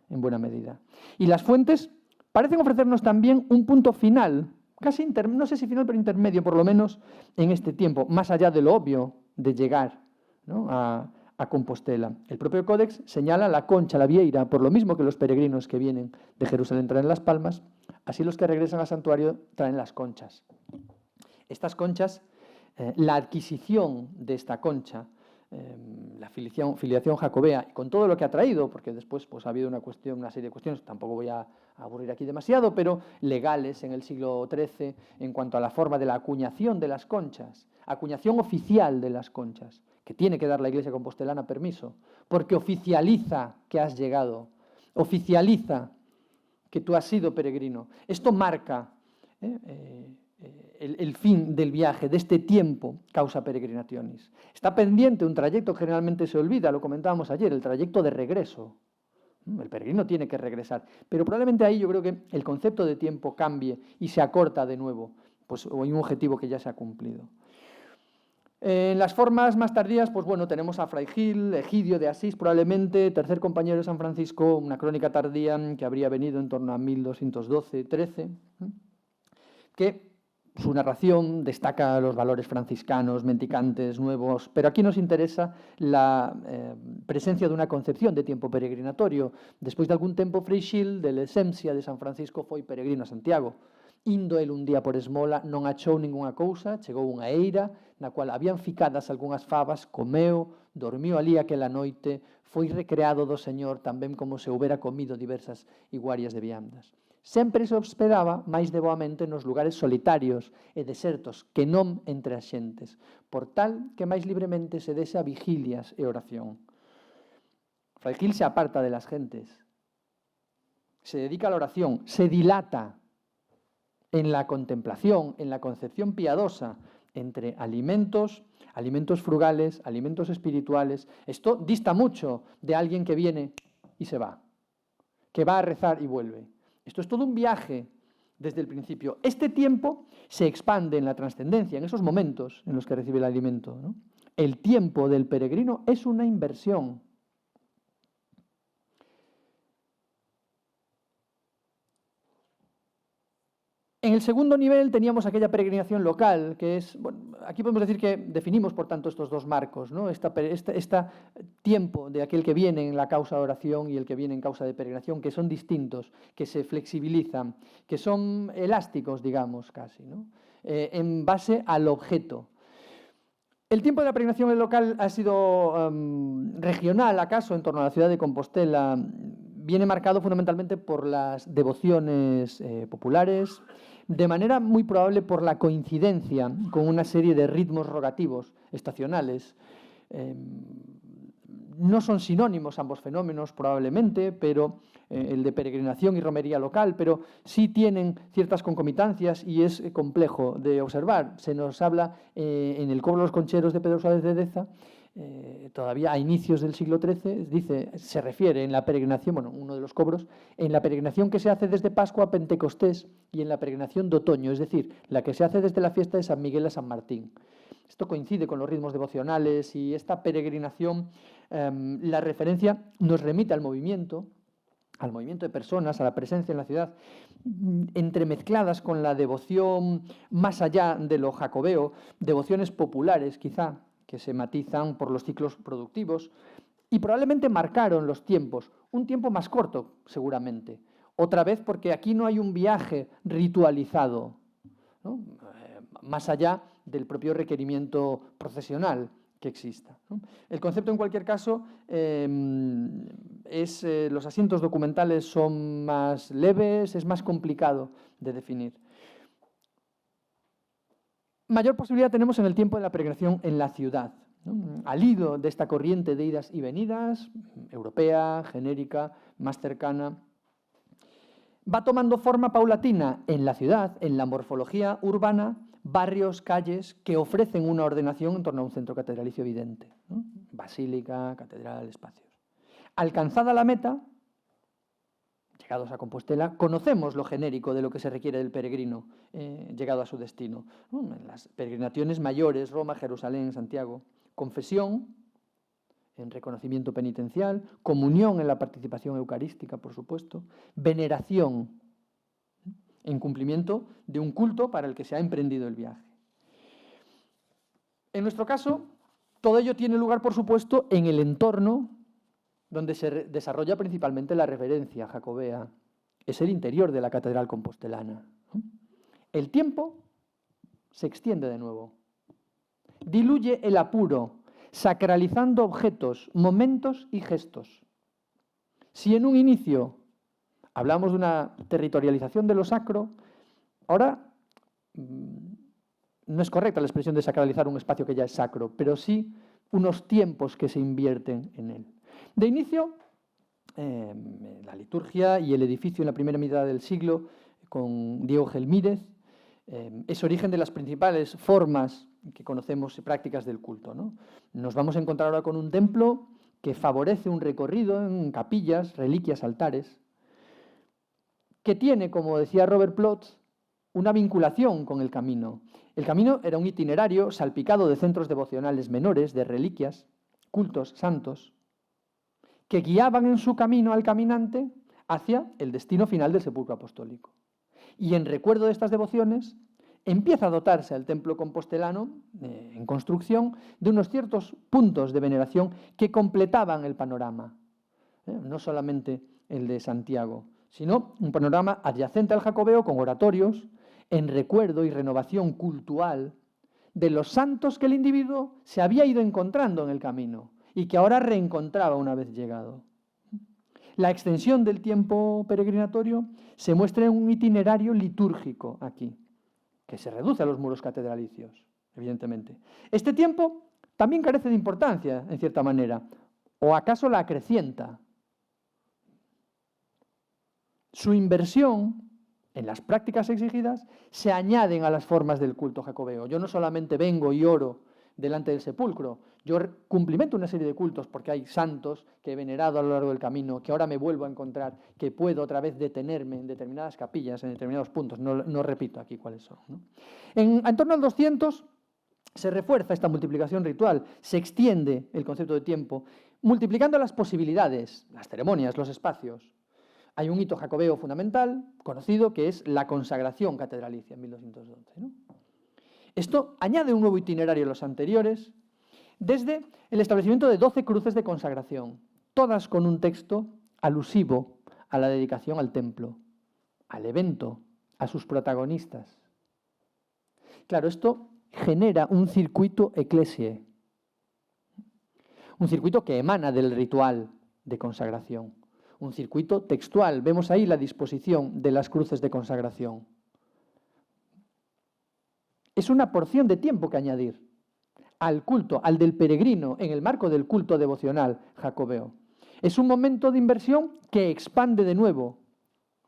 en buena medida. Y las fuentes parecen ofrecernos también un punto final, casi no sé si final, pero intermedio, por lo menos en este tiempo, más allá de lo obvio de llegar, ¿no?, a Compostela. El propio Códex señala la concha, la vieira, por lo mismo que los peregrinos que vienen de Jerusalén traen las palmas, así los que regresan al santuario traen las conchas. Estas conchas, la adquisición de esta concha, la filiación jacobea, con todo lo que ha traído, porque después pues, ha habido una serie de cuestiones, tampoco voy a aburrir aquí demasiado, pero legales en el siglo XIII en cuanto a la forma de la acuñación de las conchas, acuñación oficial de las conchas, que tiene que dar la Iglesia compostelana permiso, porque oficializa que has llegado, oficializa que tú has sido peregrino. Esto marca el fin del viaje, de este tiempo, causa peregrinationis. Está pendiente un trayecto que generalmente se olvida, lo comentábamos ayer, el trayecto de regreso. El peregrino tiene que regresar, pero probablemente ahí yo creo que el concepto de tiempo cambie y se acorta de nuevo, pues hay un objetivo que ya se ha cumplido. En las formas más tardías, pues bueno, tenemos a Fray Gil, Egidio de Asís, probablemente, tercer compañero de San Francisco, una crónica tardía que habría venido en torno a 1212-13, que su narración destaca los valores franciscanos, mendicantes, nuevos, pero aquí nos interesa la presencia de una concepción de tiempo peregrinatorio. Despois de algún tempo, Fray Gil, de Lesencia de San Francisco, foi peregrino a Santiago. Indo el un día por esmola, non achou ningunha cousa, chegou unha eira, na cual habían ficadas algunhas favas, comeu, dormiu ali aquela noite, foi recreado do Señor tamén como se houbera comido diversas iguarias de viandas. Sempre se hospedaba máis de boamente nos lugares solitarios e desertos que non entre as xentes, por tal que máis libremente se dese a vigilias e oración. Fray Gil se aparta de las gentes, se dedica a la oración, se dilata en la contemplación, en la concepción piadosa entre alimentos frugales, alimentos espirituales. Esto dista mucho de alguien que viene y se va, que va a rezar y vuelve. Esto es todo un viaje desde el principio. Este tiempo se expande en la trascendencia, en esos momentos en los que recibe el alimento, ¿no? El tiempo del peregrino es una inversión. En el segundo nivel teníamos aquella peregrinación local, que es, bueno, aquí podemos decir que definimos, por tanto, estos dos marcos, ¿no? Este tiempo de aquel que viene en la causa de oración y el que viene en causa de peregrinación, que son distintos, que se flexibilizan, que son elásticos, digamos, casi, ¿no? En base al objeto. El tiempo de la peregrinación local ha sido regional, acaso, en torno a la ciudad de Compostela. Viene marcado fundamentalmente por las devociones populares, de manera muy probable por la coincidencia con una serie de ritmos rogativos estacionales. No son sinónimos ambos fenómenos, probablemente, pero el de peregrinación y romería local, pero sí tienen ciertas concomitancias y es complejo de observar. Se nos habla en el cobro de los concheros de Pedro Suárez de Deza, todavía a inicios del siglo XIII, se refiere en la peregrinación, bueno, uno de los cobros, en la peregrinación que se hace desde Pascua a Pentecostés y en la peregrinación de otoño, es decir, la que se hace desde la fiesta de San Miguel a San Martín. Esto coincide con los ritmos devocionales y esta peregrinación, la referencia nos remite al movimiento de personas, a la presencia en la ciudad, entremezcladas con la devoción más allá de lo jacobeo, devociones populares quizá, que se matizan por los ciclos productivos y probablemente marcaron los tiempos, un tiempo más corto seguramente, otra vez porque aquí no hay un viaje ritualizado, ¿no? Más allá del propio requerimiento procesional que exista, ¿no? El concepto, en cualquier caso, los asientos documentales son más leves, es más complicado de definir. Mayor posibilidad tenemos en el tiempo de la peregrinación en la ciudad, ¿no? Al hilo de esta corriente de idas y venidas, europea, genérica, más cercana, va tomando forma paulatina en la ciudad, en la morfología urbana, barrios, calles que ofrecen una ordenación en torno a un centro catedralicio evidente, ¿no? Basílica, catedral, espacios. Alcanzada la meta, llegados a Compostela, conocemos lo genérico de lo que se requiere del peregrino llegado a su destino, ¿no? En las peregrinaciones mayores, Roma, Jerusalén, Santiago, confesión en reconocimiento penitencial, comunión en la participación eucarística, por supuesto, veneración en cumplimiento de un culto para el que se ha emprendido el viaje. En nuestro caso, todo ello tiene lugar, por supuesto, en el entorno donde se desarrolla principalmente la reverencia jacobea. Es el interior de la catedral compostelana. El tiempo se extiende de nuevo. Diluye el apuro, sacralizando objetos, momentos y gestos. Si en un inicio hablamos de una territorialización de lo sacro, ahora no es correcta la expresión de sacralizar un espacio que ya es sacro, pero sí unos tiempos que se invierten en él. De inicio, la liturgia y el edificio en la primera mitad del siglo, con Diego Gelmírez, es origen de las principales formas que conocemos y prácticas del culto, ¿no? Nos vamos a encontrar ahora con un templo que favorece un recorrido en capillas, reliquias, altares, que tiene, como decía Robert Plot, una vinculación con el camino. El camino era un itinerario salpicado de centros devocionales menores, de reliquias, cultos santos, que guiaban en su camino al caminante hacia el destino final del sepulcro apostólico. Y en recuerdo de estas devociones, empieza a dotarse el templo compostelano, en construcción, de unos ciertos puntos de veneración que completaban el panorama, no solamente el de Santiago, sino un panorama adyacente al jacobeo con oratorios, en recuerdo y renovación cultural de los santos que el individuo se había ido encontrando en el camino y que ahora reencontraba una vez llegado. La extensión del tiempo peregrinatorio se muestra en un itinerario litúrgico aquí, que se reduce a los muros catedralicios, evidentemente. Este tiempo también carece de importancia, en cierta manera, o acaso la acrecienta. Su inversión en las prácticas exigidas se añaden a las formas del culto jacobeo. Yo no solamente vengo y oro delante del sepulcro, yo cumplimento una serie de cultos porque hay santos que he venerado a lo largo del camino, que ahora me vuelvo a encontrar, que puedo otra vez detenerme en determinadas capillas, en determinados puntos, no repito aquí cuáles son, ¿no? En torno al 200 se refuerza esta multiplicación ritual, se extiende el concepto de tiempo, multiplicando las posibilidades, las ceremonias, los espacios. Hay un hito jacobeo fundamental, conocido, que es la consagración catedralicia en 1211, ¿no? Esto añade un nuevo itinerario a los anteriores, desde el establecimiento de 12 cruces de consagración, todas con un texto alusivo a la dedicación al templo, al evento, a sus protagonistas. Claro, esto genera un circuito eclesie, un circuito que emana del ritual de consagración, un circuito textual. Vemos ahí la disposición de las cruces de consagración. Es una porción de tiempo que añadir al culto, al del peregrino, en el marco del culto devocional jacobeo. Es un momento de inversión que expande de nuevo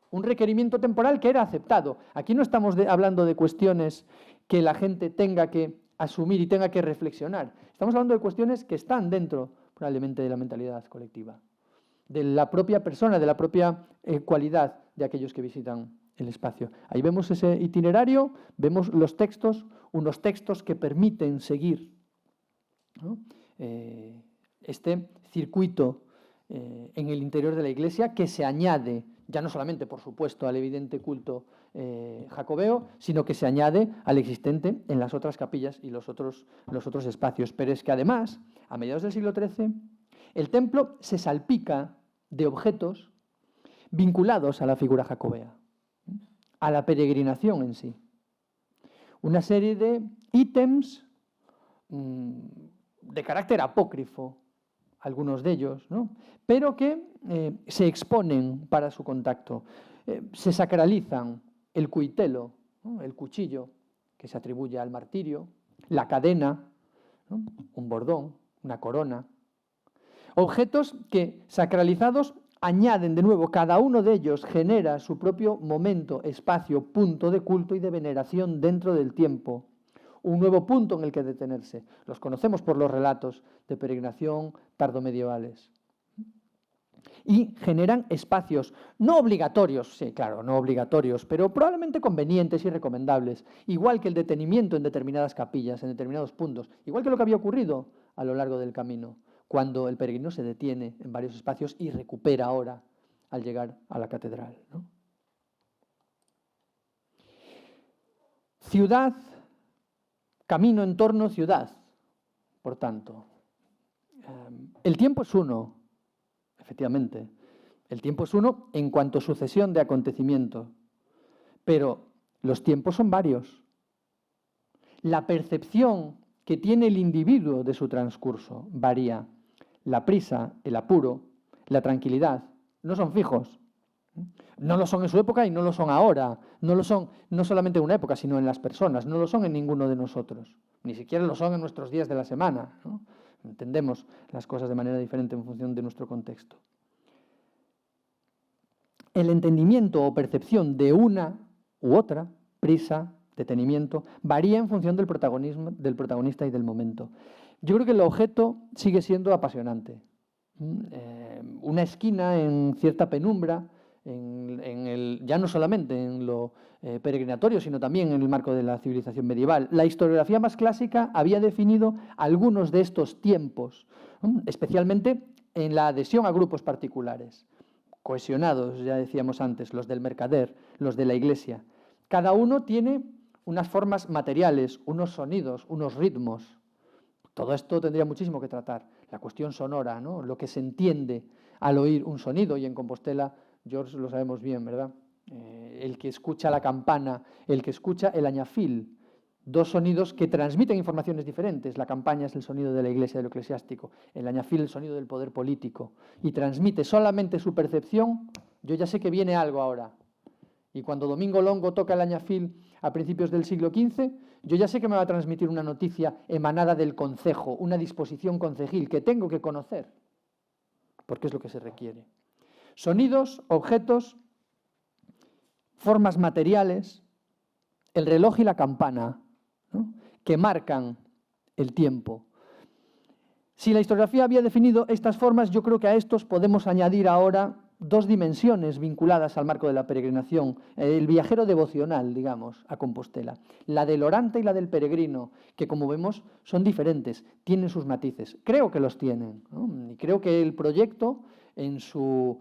un requerimiento temporal que era aceptado. Aquí no estamos hablando de cuestiones que la gente tenga que asumir y tenga que reflexionar. Estamos hablando de cuestiones que están dentro, probablemente, de la mentalidad colectiva, de la propia persona, de la propia cualidad de aquellos que visitan el espacio. Ahí vemos ese itinerario, vemos los textos, unos textos que permiten seguir, ¿no?, este circuito en el interior de la iglesia, que se añade, ya no solamente, por supuesto, al evidente culto jacobeo, sino que se añade al existente en las otras capillas y los otros espacios. Pero es que además, a mediados del siglo XIII, el templo se salpica de objetos vinculados a la figura jacobea, a la peregrinación en sí. Una serie de ítems de carácter apócrifo, algunos de ellos, ¿no?, pero que se exponen para su contacto. Se sacralizan el cuitelo, ¿no?, el cuchillo que se atribuye al martirio, la cadena, ¿no?, un bordón, una corona. Objetos que, sacralizados, añaden de nuevo, cada uno de ellos genera su propio momento, espacio, punto de culto y de veneración dentro del tiempo. Un nuevo punto en el que detenerse. Los conocemos por los relatos de peregrinación tardomedievales. Y generan espacios no obligatorios, sí, claro, no obligatorios, pero probablemente convenientes y recomendables, igual que el detenimiento en determinadas capillas, en determinados puntos, igual que lo que había ocurrido a lo largo del camino, cuando el peregrino se detiene en varios espacios y recupera ahora al llegar a la catedral, ¿no? Ciudad, camino, entorno, ciudad, por tanto. El tiempo es uno, efectivamente. El tiempo es uno en cuanto a sucesión de acontecimientos, pero los tiempos son varios. La percepción que tiene el individuo de su transcurso varía. La prisa, el apuro, la tranquilidad, no son fijos. No lo son en su época y no lo son ahora. No lo son no solamente en una época, sino en las personas. No lo son en ninguno de nosotros. Ni siquiera lo son en nuestros días de la semana, ¿no? Entendemos las cosas de manera diferente en función de nuestro contexto. El entendimiento o percepción de una u otra, prisa, detenimiento, varía en función del protagonista y del momento. Yo creo que el objeto sigue siendo apasionante. Una esquina en cierta penumbra, ya no solamente en lo peregrinatorio, sino también en el marco de la civilización medieval. La historiografía más clásica había definido algunos de estos tiempos, especialmente en la adhesión a grupos particulares, cohesionados, ya decíamos antes, los del mercader, los de la iglesia. Cada uno tiene unas formas materiales, unos sonidos, unos ritmos. Todo esto tendría muchísimo que tratar. La cuestión sonora, ¿no?, lo que se entiende al oír un sonido, y en Compostela, George, lo sabemos bien, ¿verdad? El que escucha la campana, el que escucha el añafil, dos sonidos que transmiten informaciones diferentes. La campana es el sonido de la iglesia, de lo eclesiástico, el añafil el sonido del poder político, y transmite solamente su percepción. Yo ya sé que viene algo ahora. Y cuando Domingo Longo toca el añafil a principios del siglo XV, yo ya sé que me va a transmitir una noticia emanada del concejo, una disposición concejil que tengo que conocer, porque es lo que se requiere. Sonidos, objetos, formas materiales, el reloj y la campana, ¿no?, que marcan el tiempo. Si la historiografía había definido estas formas, yo creo que a estos podemos añadir ahora dos dimensiones vinculadas al marco de la peregrinación, el viajero devocional, digamos, a Compostela, la del orante y la del peregrino, que como vemos son diferentes, tienen sus matices. Creo que los tienen, ¿no? Y creo que el proyecto, en su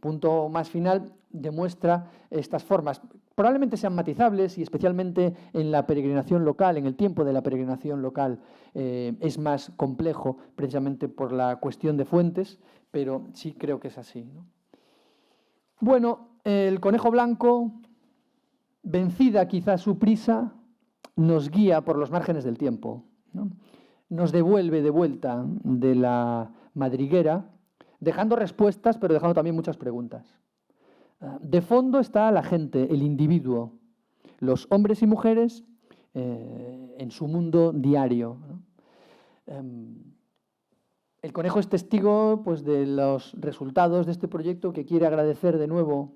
punto más final, demuestra estas formas. Probablemente sean matizables y especialmente en la peregrinación local, en el tiempo de la peregrinación local, es más complejo precisamente por la cuestión de fuentes, pero sí creo que es así, ¿no? Bueno, el conejo blanco, vencida quizá su prisa, nos guía por los márgenes del tiempo, ¿no? Nos devuelve de vuelta de la madriguera, dejando respuestas, pero dejando también muchas preguntas. De fondo está la gente, el individuo, los hombres y mujeres en su mundo diario, ¿no? El conejo es testigo, pues, de los resultados de este proyecto, que quiere agradecer de nuevo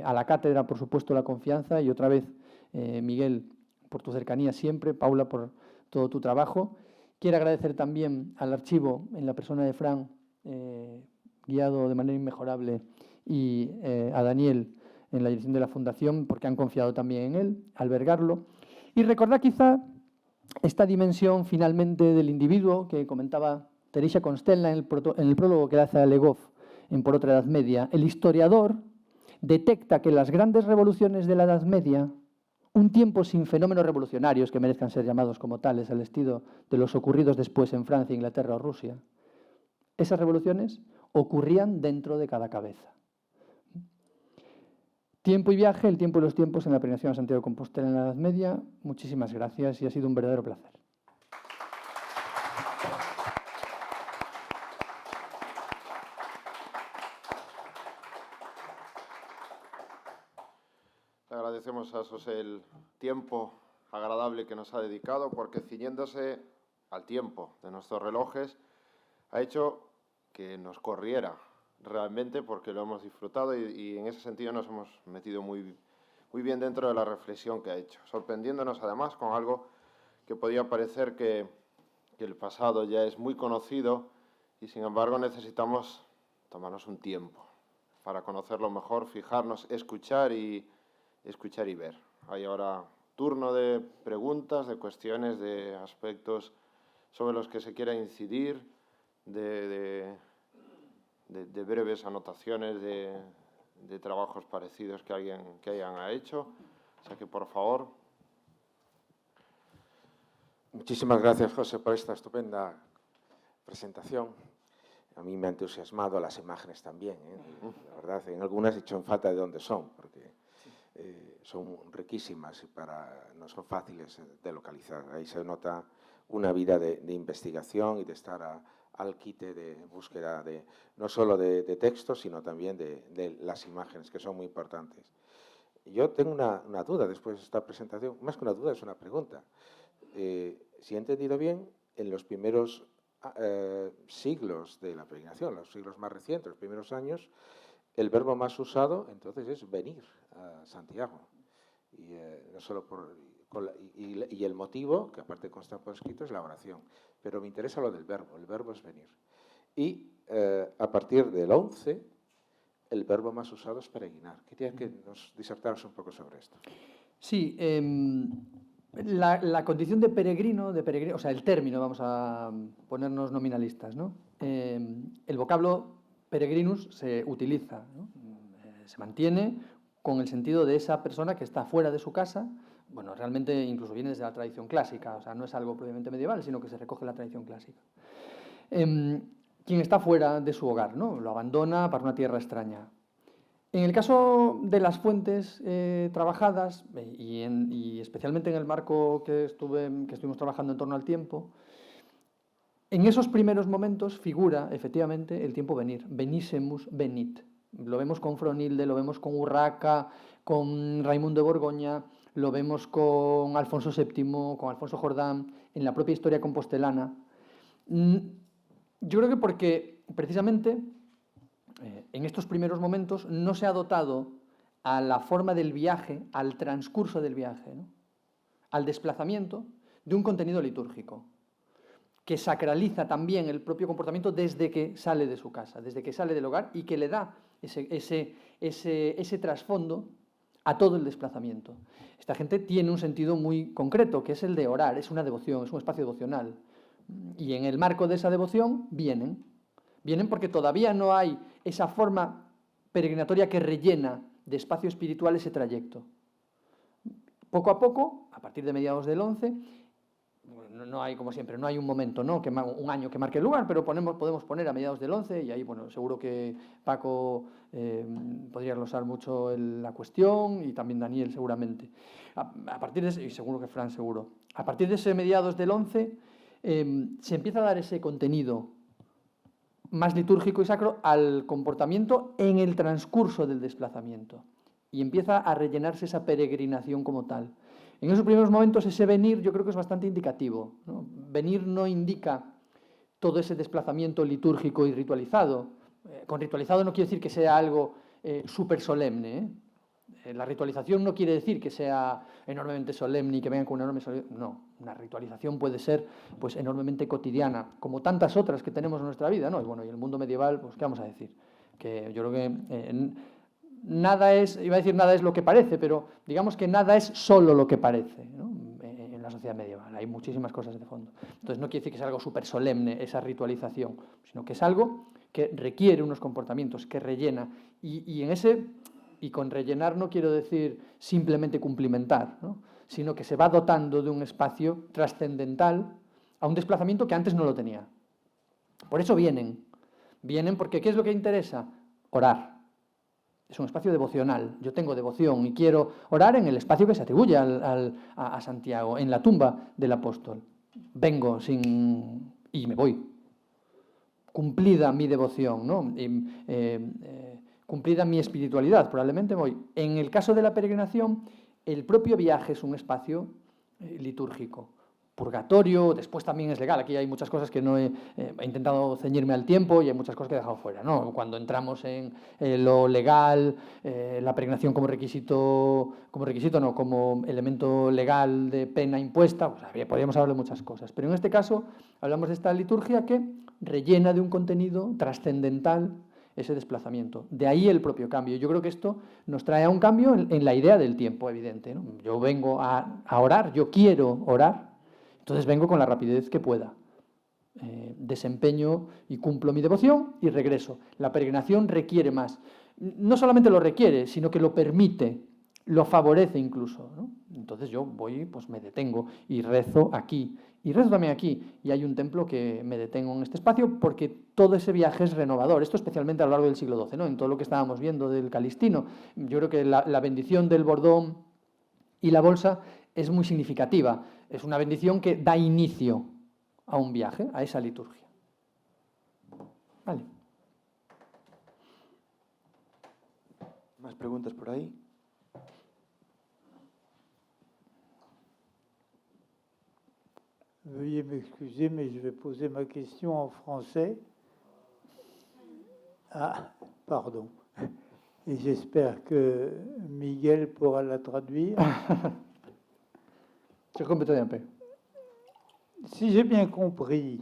a la cátedra, por supuesto, la confianza, y otra vez, Miguel, por tu cercanía siempre, Paula, por todo tu trabajo. Quiere agradecer también al archivo, en la persona de Fran, guiado de manera inmejorable, y a Daniel, en la dirección de la Fundación, porque han confiado también en él, albergarlo. Y recordar quizá esta dimensión finalmente del individuo que comentaba Teresa Constella en el prólogo que le hace a Legov en Por otra Edad Media. El historiador detecta que las grandes revoluciones de la Edad Media, un tiempo sin fenómenos revolucionarios que merezcan ser llamados como tales, al estilo de los ocurridos después en Francia, Inglaterra o Rusia, esas revoluciones ocurrían dentro de cada cabeza. Tiempo y viaje, el tiempo y los tiempos en la peregrinación a Santiago de Compostela en la Edad Media. Muchísimas gracias y ha sido un verdadero placer. Le agradecemos a José el tiempo agradable que nos ha dedicado, porque ciñéndose al tiempo de nuestros relojes ha hecho que nos corriera realmente, porque lo hemos disfrutado y en ese sentido nos hemos metido muy bien dentro de la reflexión que ha hecho, sorprendiéndonos además con algo que podía parecer que el pasado ya es muy conocido y sin embargo necesitamos tomarnos un tiempo para conocerlo mejor, fijarnos, escuchar y ver. Hay ahora turno de preguntas, de cuestiones, de aspectos sobre los que se quiera incidir, de breves anotaciones de trabajos parecidos que hayan hecho. O sea que, por favor. Muchísimas gracias, José, por esta estupenda presentación. A mí me ha entusiasmado las imágenes también, ¿eh? La verdad, en algunas he hecho en falta de dónde son, porque son riquísimas y no son fáciles de localizar. Ahí se nota una vida de investigación y de estar al quite de búsqueda no solo de textos, sino también de las imágenes, que son muy importantes. Yo tengo una duda después de esta presentación, más que una duda, es una pregunta. Si he entendido bien, en los primeros siglos de la peregrinación, los siglos más recientes, los primeros años, el verbo más usado entonces es venir a Santiago. Y no solo y el motivo, que aparte consta por escrito, es la oración. Pero me interesa lo del verbo, el verbo es venir. Y a partir del 11, el verbo más usado es peregrinar. Quería que nos disertaras un poco sobre esto. Sí, la condición de peregrino, o sea, el término, vamos a ponernos nominalistas, ¿no? El vocablo peregrinus se utiliza, ¿no? Se mantiene con el sentido de esa persona que está fuera de su casa. Bueno, realmente incluso viene desde la tradición clásica, o sea, no es algo propiamente medieval, sino que se recoge en la tradición clásica. Quien está fuera de su hogar, ¿no? Lo abandona para una tierra extraña. En el caso de las fuentes trabajadas, y especialmente en el marco que estuvimos trabajando en torno al tiempo, en esos primeros momentos figura efectivamente el tiempo venir, venissemus venit. Lo vemos con Fronilde, lo vemos con Urraca, con Raimundo de Borgoña, lo vemos con Alfonso VII, con Alfonso Jordán, en la propia historia compostelana. Yo creo que porque precisamente en estos primeros momentos no se ha dotado a la forma del viaje, al transcurso del viaje, ¿no? Al desplazamiento de un contenido litúrgico que sacraliza también el propio comportamiento desde que sale de su casa, desde que sale del hogar, y que le da ese trasfondo a todo el desplazamiento. Esta gente tiene un sentido muy concreto, que es el de orar, es una devoción, es un espacio devocional. Y en el marco de esa devoción vienen porque todavía no hay esa forma peregrinatoria que rellena de espacio espiritual ese trayecto. Poco a poco, a partir de mediados del 11, no hay, como siempre, no hay un momento, ¿no?, un año que marque el lugar, pero podemos poner a mediados del 11, y ahí, bueno, seguro que Paco podría glosar mucho la cuestión, y también Daniel seguramente. A partir de ese, y seguro que Fran seguro. A partir de ese mediados del 11 se empieza a dar ese contenido más litúrgico y sacro al comportamiento en el transcurso del desplazamiento, y empieza a rellenarse esa peregrinación como tal. En esos primeros momentos ese venir yo creo que es bastante indicativo, ¿no? Venir no indica todo ese desplazamiento litúrgico y ritualizado. Con ritualizado no quiere decir que sea algo súper solemne, ¿eh? La ritualización no quiere decir que sea enormemente solemne y que venga con una enorme solemnidad. No, una ritualización puede ser pues enormemente cotidiana, como tantas otras que tenemos en nuestra vida, ¿no? Y bueno, y el mundo medieval, pues qué vamos a decir, que yo creo que nada es, iba a decir nada es lo que parece, pero digamos que nada es solo lo que parece, ¿no? En la sociedad medieval hay muchísimas cosas de fondo. Entonces no quiere decir que sea algo súper solemne esa ritualización, sino que es algo que requiere unos comportamientos, que rellena, y con rellenar no quiero decir simplemente cumplimentar, ¿no? Sino que se va dotando de un espacio trascendental a un desplazamiento que antes no lo tenía. Por eso vienen porque ¿qué es lo que interesa? Orar. Es un espacio devocional. Yo tengo devoción y quiero orar en el espacio que se atribuye a Santiago, en la tumba del apóstol. Vengo y me voy. Cumplida mi devoción, ¿no? Cumplida mi espiritualidad, probablemente voy. En el caso de la peregrinación, el propio viaje es un espacio litúrgico. Purgatorio, después también es legal. Aquí hay muchas cosas que no he intentado ceñirme al tiempo y hay muchas cosas que he dejado fuera, ¿no? Cuando entramos en lo legal, la peregrinación como elemento legal de pena impuesta, pues, podríamos hablar de muchas cosas. Pero en este caso hablamos de esta liturgia que rellena de un contenido trascendental ese desplazamiento. De ahí el propio cambio. Yo creo que esto nos trae a un cambio en la idea del tiempo, evidente, ¿no? Yo vengo a orar, yo quiero orar, entonces vengo con la rapidez que pueda. Desempeño y cumplo mi devoción y regreso. La peregrinación requiere más. No solamente lo requiere, sino que lo permite, lo favorece incluso, ¿no? Entonces yo voy, pues me detengo y rezo aquí. Y rezo también aquí. Y hay un templo que me detengo en este espacio porque todo ese viaje es renovador. Esto especialmente a lo largo del siglo XII, ¿no? En todo lo que estábamos viendo del Calistino. Yo creo que la bendición del bordón y la bolsa es muy significativa. Es una bendición que da inicio a un viaje, a esa liturgia. Vale. ¿Más preguntas por ahí? Veuillez m'excuser, mais je vais poser ma question en français. Ah, pardon. Et j'espère que Miguel pourra la traduire. Si j'ai bien compris,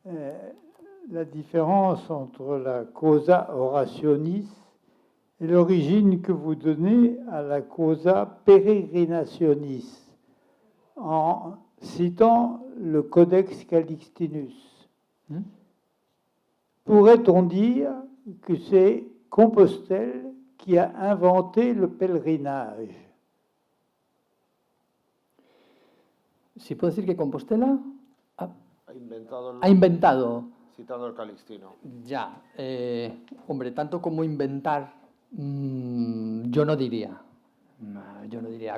la différence entre la causa orationis et l'origine que vous donnez à la causa peregrinationis, en citant le Codex Calixtinus. Pourrait-on dire que c'est Compostelle qui a inventé le pèlerinage? Si puedo decir que Compostela Ha inventado, ha inventado. citando el Calixtino. Ya, hombre, tanto como inventar, yo no diría.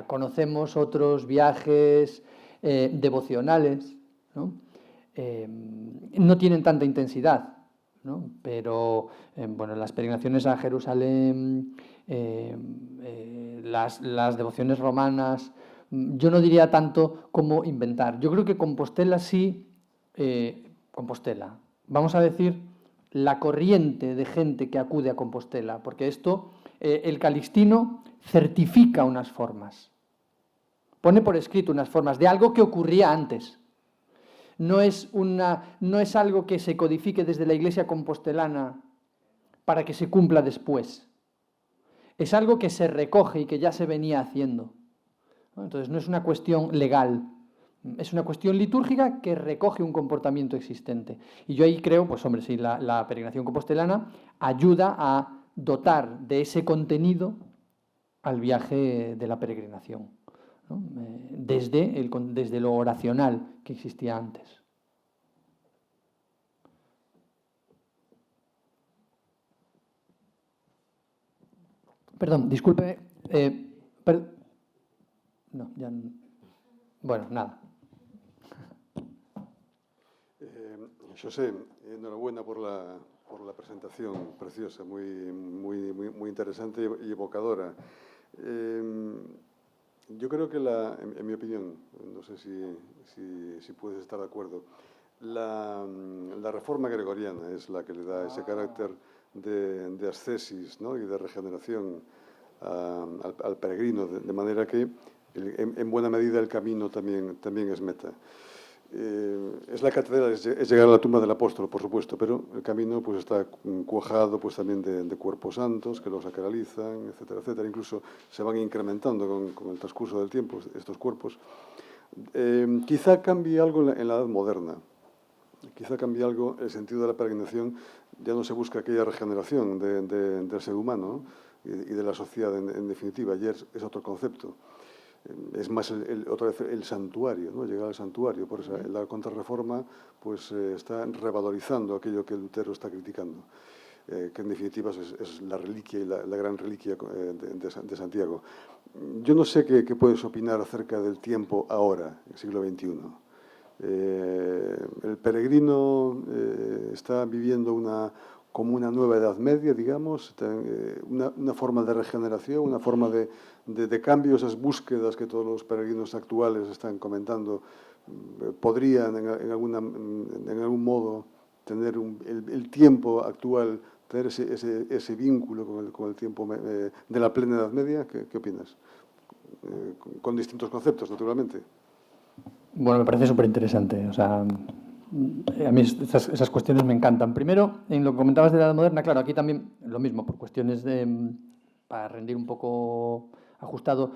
Conocemos otros viajes devocionales, ¿no? No tienen tanta intensidad, ¿no? Pero, bueno, las peregrinaciones a Jerusalén, las devociones romanas, yo no diría tanto como inventar. Yo creo que Compostela sí, Compostela, vamos a decir, la corriente de gente que acude a Compostela, porque esto, el Calixtino certifica unas formas, pone por escrito unas formas de algo que ocurría antes. No es algo que se codifique desde la Iglesia compostelana para que se cumpla después. Es algo que se recoge y que ya se venía haciendo. Entonces no es una cuestión legal, es una cuestión litúrgica que recoge un comportamiento existente. Y yo ahí creo, pues hombre, sí, la peregrinación compostelana ayuda a dotar de ese contenido al viaje de la peregrinación, ¿no? Desde lo oracional que existía antes. Perdón, disculpe. No, ya no. Bueno, nada. José, enhorabuena por la presentación preciosa, muy interesante y evocadora. Yo creo que, en mi opinión, no sé si puedes estar de acuerdo, la reforma gregoriana es la que le da ese carácter de ascesis, ¿no? Y de regeneración al peregrino, de manera que en buena medida el camino también es meta. es la catedral, es llegar a la tumba del apóstol, por supuesto, pero el camino pues está cuajado pues también de cuerpos santos que los sacralizan, etcétera, etcétera. Incluso se van incrementando con el transcurso del tiempo estos cuerpos. Quizá cambie algo en la edad moderna. Quizá cambie algo el sentido de la peregrinación. Ya no se busca aquella regeneración del ser humano, ¿no? y de la sociedad en definitiva. Ya es otro concepto. Es más otra vez el santuario, ¿no? Llegar al santuario. Por eso la Contrarreforma pues, está revalorizando aquello que Lutero está criticando, que en definitiva es la reliquia y la gran reliquia de Santiago. Yo no sé qué puedes opinar acerca del tiempo ahora, en el siglo XXI. El peregrino está viviendo como una nueva Edad Media, digamos, una forma de regeneración, una forma de cambio. Esas búsquedas que todos los peregrinos actuales están comentando podrían en algún modo tener el tiempo actual, tener ese vínculo con el tiempo de la plena Edad Media. ¿Qué opinas? Con distintos conceptos, naturalmente. Bueno, me parece súper interesante. O sea, a mí esas cuestiones me encantan. Primero, en lo que comentabas de la Edad Moderna, claro, aquí también lo mismo, por cuestiones para rendir un poco ajustado,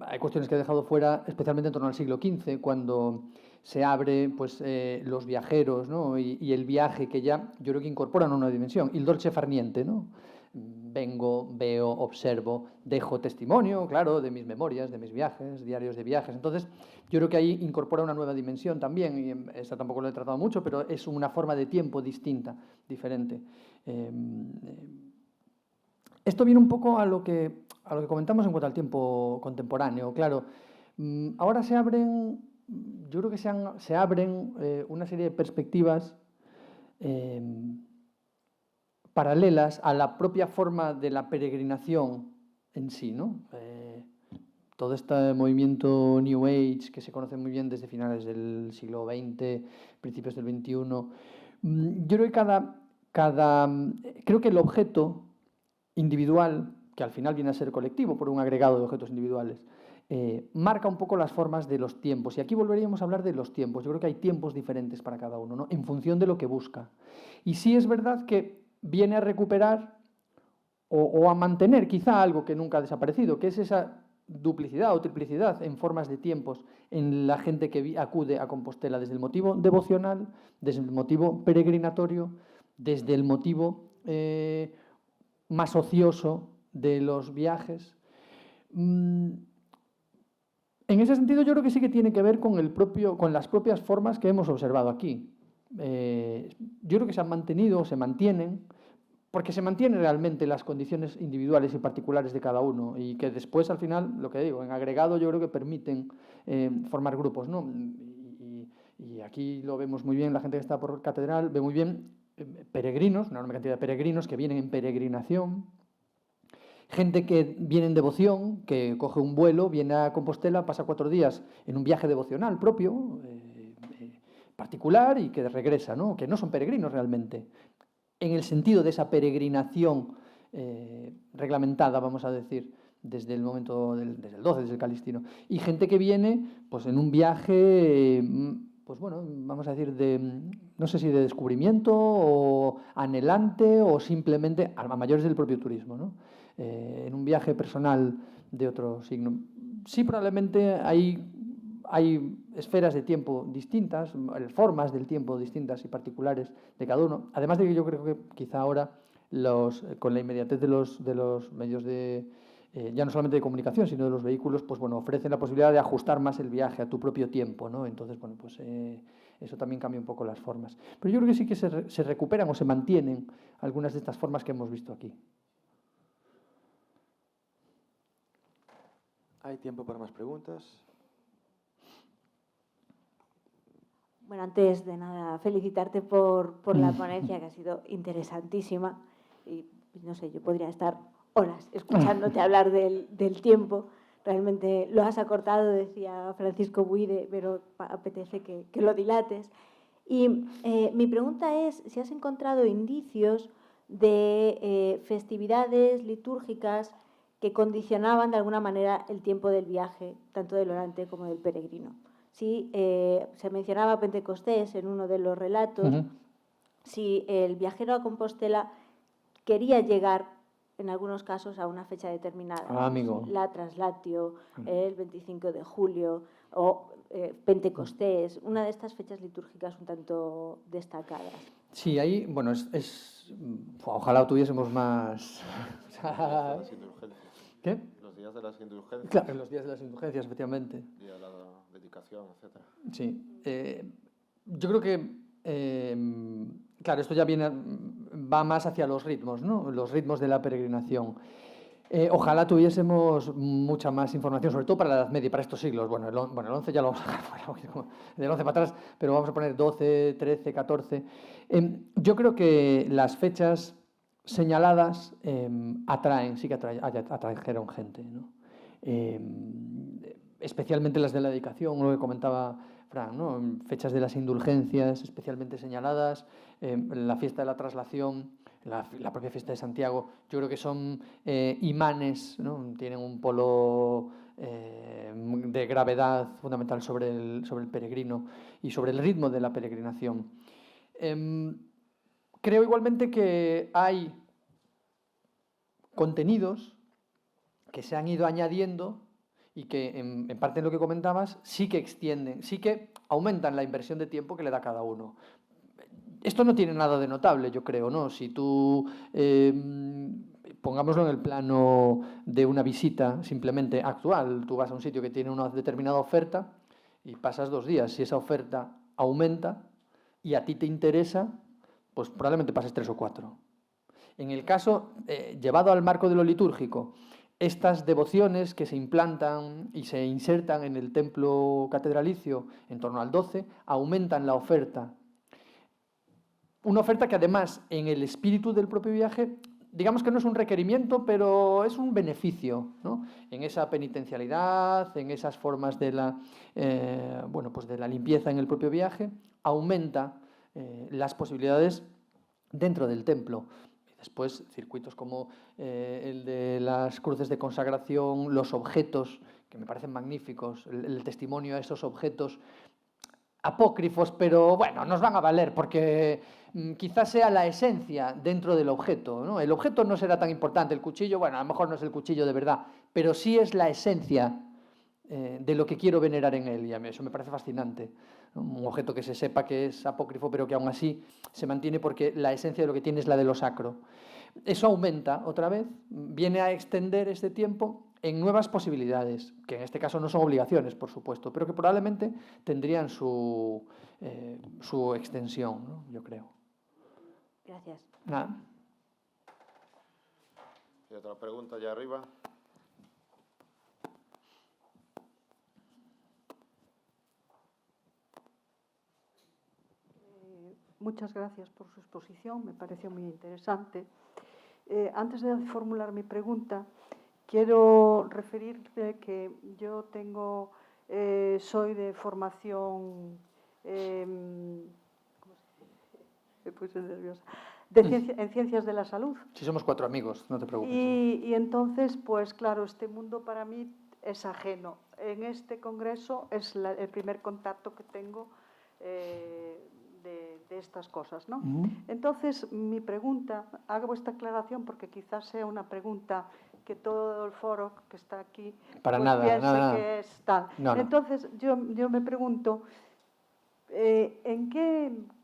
hay cuestiones que he dejado fuera, especialmente en torno al siglo XV, cuando se abre pues, los viajeros, ¿no? y el viaje que ya yo creo que incorporan una dimensión, il dolce far niente, ¿no? Vengo, veo, observo, dejo testimonio, claro, de mis memorias, de mis viajes, diarios de viajes. Entonces, yo creo que ahí incorpora una nueva dimensión también, y esta tampoco lo he tratado mucho, pero es una forma de tiempo distinta, diferente. Esto viene un poco a lo que comentamos en cuanto al tiempo contemporáneo. Claro, ahora se abren, yo creo que se abren una serie de perspectivas paralelas a la propia forma de la peregrinación en sí, ¿no? Todo este movimiento New Age, que se conoce muy bien desde finales del siglo XX, principios del XXI, yo creo que creo que el objeto individual, que al final viene a ser colectivo por un agregado de objetos individuales, marca un poco las formas de los tiempos. Y aquí volveríamos a hablar de los tiempos. Yo creo que hay tiempos diferentes para cada uno, ¿no? En función de lo que busca. Y sí es verdad que viene a recuperar o a mantener quizá algo que nunca ha desaparecido, que es esa duplicidad o triplicidad en formas de tiempos en la gente que acude a Compostela, desde el motivo devocional, desde el motivo peregrinatorio, desde el motivo más ocioso de los viajes. En ese sentido, yo creo que sí que tiene que ver con las propias formas que hemos observado aquí. Yo creo que se han mantenido, se mantienen, porque se mantienen realmente las condiciones individuales y particulares de cada uno, y que después, al final, lo que digo, en agregado yo creo que permiten formar grupos, ¿no? Y aquí lo vemos muy bien, la gente que está por catedral ve muy bien peregrinos, una enorme cantidad de peregrinos que vienen en peregrinación, gente que viene en devoción, que coge un vuelo, viene a Compostela, pasa 4 días en un viaje devocional propio, particular, y que regresa, ¿no? Que no son peregrinos realmente, en el sentido de esa peregrinación reglamentada, vamos a decir, desde el momento desde el 12, desde el Calistino. Y gente que viene pues, en un viaje, pues bueno, vamos a decir, no sé si de descubrimiento o anhelante o simplemente a mayores del propio turismo, ¿no? En un viaje personal de otro signo. Sí, probablemente hay esferas de tiempo distintas, formas del tiempo distintas y particulares de cada uno. Además de que yo creo que quizá ahora, con la inmediatez de los medios ya no solamente de comunicación, sino de los vehículos, pues bueno, ofrecen la posibilidad de ajustar más el viaje a tu propio tiempo, ¿no? Entonces, bueno, pues eso también cambia un poco las formas. Pero yo creo que sí que se recuperan o se mantienen algunas de estas formas que hemos visto aquí. ¿Hay tiempo para más preguntas? Bueno, antes de nada, felicitarte por la ponencia, que ha sido interesantísima. Y no sé, yo podría estar horas escuchándote hablar del tiempo. Realmente lo has acortado, decía Francisco Buide, pero apetece que lo dilates. Y mi pregunta es si has encontrado indicios de festividades litúrgicas que condicionaban de alguna manera el tiempo del viaje, tanto del orante como del peregrino. si se mencionaba Pentecostés en uno de los relatos, si el viajero a Compostela quería llegar en algunos casos a una fecha determinada. Amigo. La Traslatio, el 25 de julio o Pentecostés, una de estas fechas litúrgicas un tanto destacadas. Sí, ahí, bueno, ojalá tuviésemos más... Las indulgencias. ¿Qué? Los días de las indulgencias. Claro, en los días de las indulgencias, efectivamente. Día de la dedicación, etc. Sí. Yo creo que, claro, esto ya va más hacia los ritmos, ¿no? Los ritmos de la peregrinación. Ojalá tuviésemos mucha más información, sobre todo para la Edad Media, para estos siglos. Bueno, el 11 ya lo vamos a dejar fuera, del 11 para atrás, pero vamos a poner 12, 13, 14. Yo creo que las fechas señaladas sí que atrajeron gente, ¿no? Especialmente las de la dedicación, lo que comentaba Fran, ¿no? Fechas de las indulgencias especialmente señaladas, la fiesta de la traslación, la propia fiesta de Santiago, yo creo que son imanes, ¿no? Tienen un polo de gravedad fundamental sobre el peregrino y sobre el ritmo de la peregrinación. Creo igualmente que hay contenidos que se han ido añadiendo y que, en parte en lo que comentabas, sí que extienden, sí que aumentan la inversión de tiempo que le da cada uno. Esto no tiene nada de notable, yo creo, ¿no? Si tú, pongámoslo en el plano de una visita simplemente actual, tú vas a un sitio que tiene una determinada oferta y pasas 2 días. Si esa oferta aumenta y a ti te interesa, pues probablemente pases 3 o 4. En el caso, llevado al marco de lo litúrgico, estas devociones que se implantan y se insertan en el templo catedralicio en torno al 12 aumentan la oferta. Una oferta que además, en el espíritu del propio viaje, digamos que no es un requerimiento, pero es un beneficio, ¿no? En esa penitencialidad, en esas formas de la, pues de la limpieza en el propio viaje, aumenta las posibilidades dentro del templo. Después, circuitos como el de las cruces de consagración, los objetos, que me parecen magníficos, el testimonio a esos objetos apócrifos, pero bueno, nos van a valer porque quizás sea la esencia dentro del objeto, ¿no? El objeto no será tan importante, el cuchillo, bueno, a lo mejor no es el cuchillo de verdad, pero sí es la esencia de lo que quiero venerar en él, y a mí eso me parece fascinante. Un objeto que se sepa que es apócrifo, pero que aún así se mantiene porque la esencia de lo que tiene es la de lo sacro. Eso aumenta otra vez, viene a extender este tiempo en nuevas posibilidades, que en este caso no son obligaciones, por supuesto, pero que probablemente tendrían su extensión, ¿no? Yo creo. Gracias. Nada. Y otra pregunta allá arriba. Muchas gracias por su exposición, me pareció muy interesante. Antes de formular mi pregunta, quiero referirte que yo soy de formación, me puse nerviosa, en ciencias de la salud. Si somos 4 amigos, no te preocupes. Y entonces, pues claro, este mundo para mí es ajeno. En este congreso es el primer contacto que tengo de estas cosas, ¿no? Entonces, mi pregunta, hago esta aclaración porque quizás sea una pregunta que todo el foro que está aquí para pues, nada, piense nada. que es tal. No. Entonces, yo me pregunto,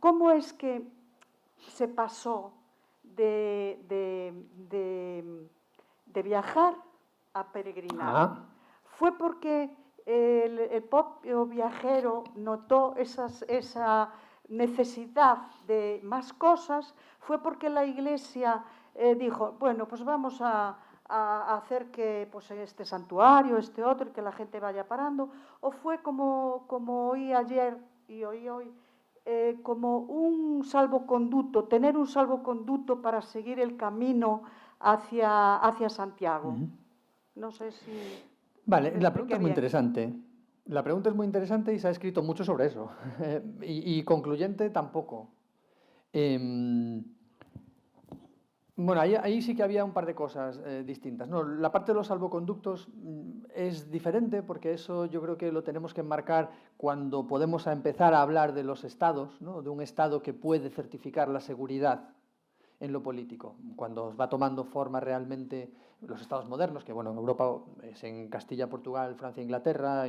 ¿cómo es que se pasó de viajar a peregrinar? ¿Fue porque el propio viajero notó esa necesidad de más cosas? ¿Fue porque la Iglesia dijo, bueno, pues vamos a hacer que pues, este santuario, este otro, y que la gente vaya parando? ¿O fue como oí ayer y oí hoy, como un salvoconducto, tener un salvoconducto para seguir el camino hacia Santiago? No sé si... Vale, la pregunta es muy interesante. La pregunta es muy interesante y se ha escrito mucho sobre eso. y concluyente tampoco. Bueno, ahí sí que había un par de cosas distintas. No, la parte de los salvoconductos es diferente porque eso yo creo que lo tenemos que enmarcar cuando podemos empezar a hablar de los estados, ¿no? De un estado que puede certificar la seguridad en lo político, cuando va tomando forma realmente los estados modernos, que bueno, en Europa es en Castilla, Portugal, Francia, Inglaterra,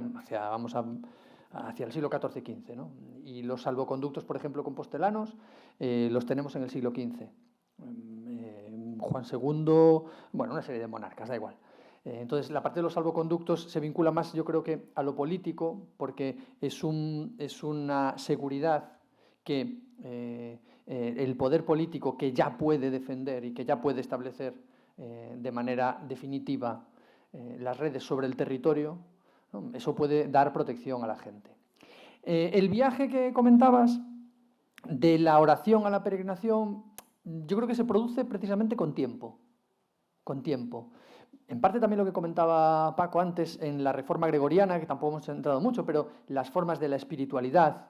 hacia el siglo XIV-XV, ¿no? Y los salvoconductos, por ejemplo, compostelanos, los tenemos en el siglo XV. Juan II, bueno, una serie de monarcas, da igual. Entonces, la parte de los salvoconductos se vincula más, yo creo que, a lo político, porque es una seguridad que el poder político que ya puede defender y que ya puede establecer de manera definitiva las redes sobre el territorio, ¿no? Eso puede dar protección a la gente. El viaje que comentabas de la oración a la peregrinación, yo creo que se produce precisamente con tiempo. Con tiempo. En parte también lo que comentaba Paco antes en la reforma gregoriana, que tampoco hemos entrado mucho, pero las formas de la espiritualidad.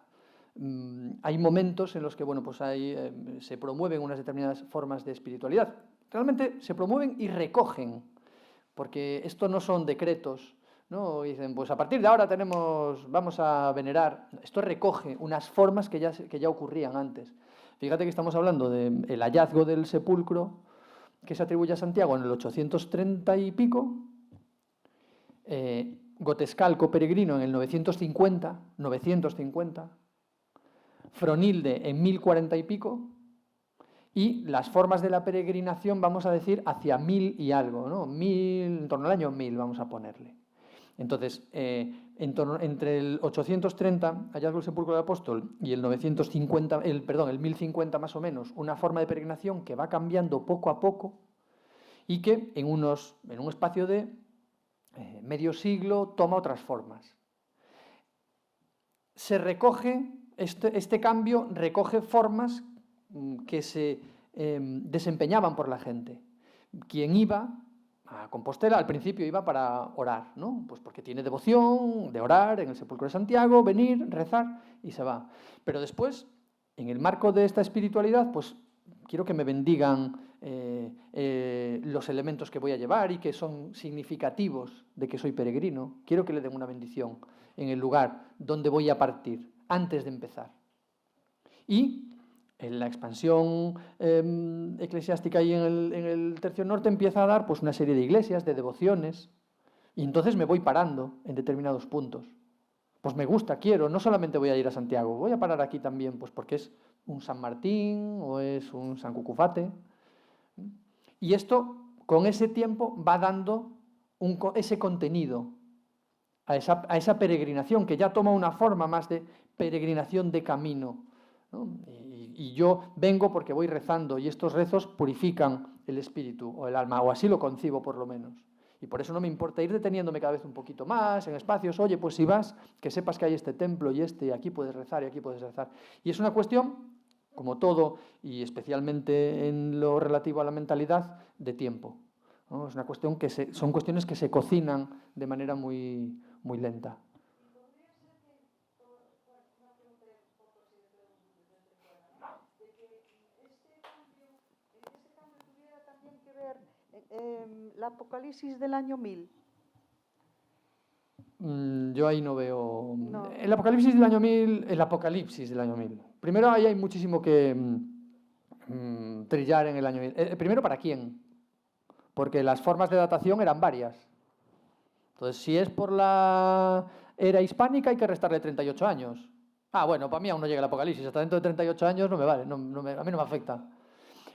Hay momentos en los que bueno, pues se promueven unas determinadas formas de espiritualidad. Realmente se promueven y recogen, porque esto no son decretos, ¿no? Dicen, pues a partir de ahora vamos a venerar. Esto recoge unas formas que ya ocurrían antes. Fíjate que estamos hablando del hallazgo del sepulcro que se atribuye a Santiago en el 830 y pico, Gotescalco peregrino en el 950, Fronilde en 1040 y pico, y las formas de la peregrinación, vamos a decir, hacia 1000 y algo, ¿no? 1000, en torno al año 1000 vamos a ponerle. Entonces, entre el 830, hallazgo del sepulcro del apóstol, y el 1050 más o menos, una forma de peregrinación que va cambiando poco a poco y que en un espacio de medio siglo toma otras formas. Se recoge, este cambio recoge formas que se desempeñaban por la gente. Quien iba a Compostela, al principio iba para orar, ¿no? Pues porque tiene devoción de orar en el sepulcro de Santiago, venir, rezar y se va. Pero después, en el marco de esta espiritualidad, pues quiero que me bendigan los elementos que voy a llevar y que son significativos de que soy peregrino. Quiero que le den una bendición en el lugar donde voy a partir, antes de empezar. Y en la expansión eclesiástica y en el tercio norte empieza a dar pues, una serie de iglesias, de devociones, y entonces me voy parando en determinados puntos. Pues me gusta, quiero, no solamente voy a ir a Santiago, voy a parar aquí también, pues porque es un San Martín o es un San Cucufate. Y esto, con ese tiempo, va dando ese contenido a esa peregrinación, que ya toma una forma más de peregrinación de camino, ¿no? Y yo vengo porque voy rezando y estos rezos purifican el espíritu o el alma, o así lo concibo por lo menos. Y por eso no me importa ir deteniéndome cada vez un poquito más en espacios. Oye, pues si vas, que sepas que hay este templo y aquí puedes rezar y aquí puedes rezar. Y es una cuestión, como todo, y especialmente en lo relativo a la mentalidad, de tiempo, ¿no? Es una cuestión son cuestiones que se cocinan de manera muy, muy lenta. ¿La Apocalipsis del año 1000? Yo ahí no veo... No. El Apocalipsis del año 1000... Primero, ahí hay muchísimo que trillar en el año 1000. Primero, ¿para quién? Porque las formas de datación eran varias. Entonces, si es por la era hispánica, hay que restarle 38 años. Bueno, para mí aún no llega el Apocalipsis. Hasta dentro de 38 años no me vale, a mí no me afecta.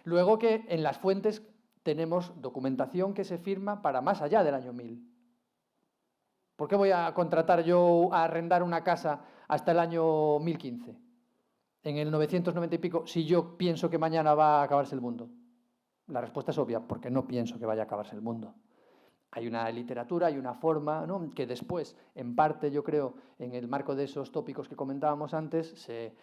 Luego que en las fuentes tenemos documentación que se firma para más allá del año 1000. ¿Por qué voy a contratar yo a arrendar una casa hasta el año 1015? En el 990 y pico, si yo pienso que mañana va a acabarse el mundo. La respuesta es obvia, porque no pienso que vaya a acabarse el mundo. Hay una literatura, hay una forma, ¿no? Que después, en parte, yo creo, en el marco de esos tópicos que comentábamos antes, se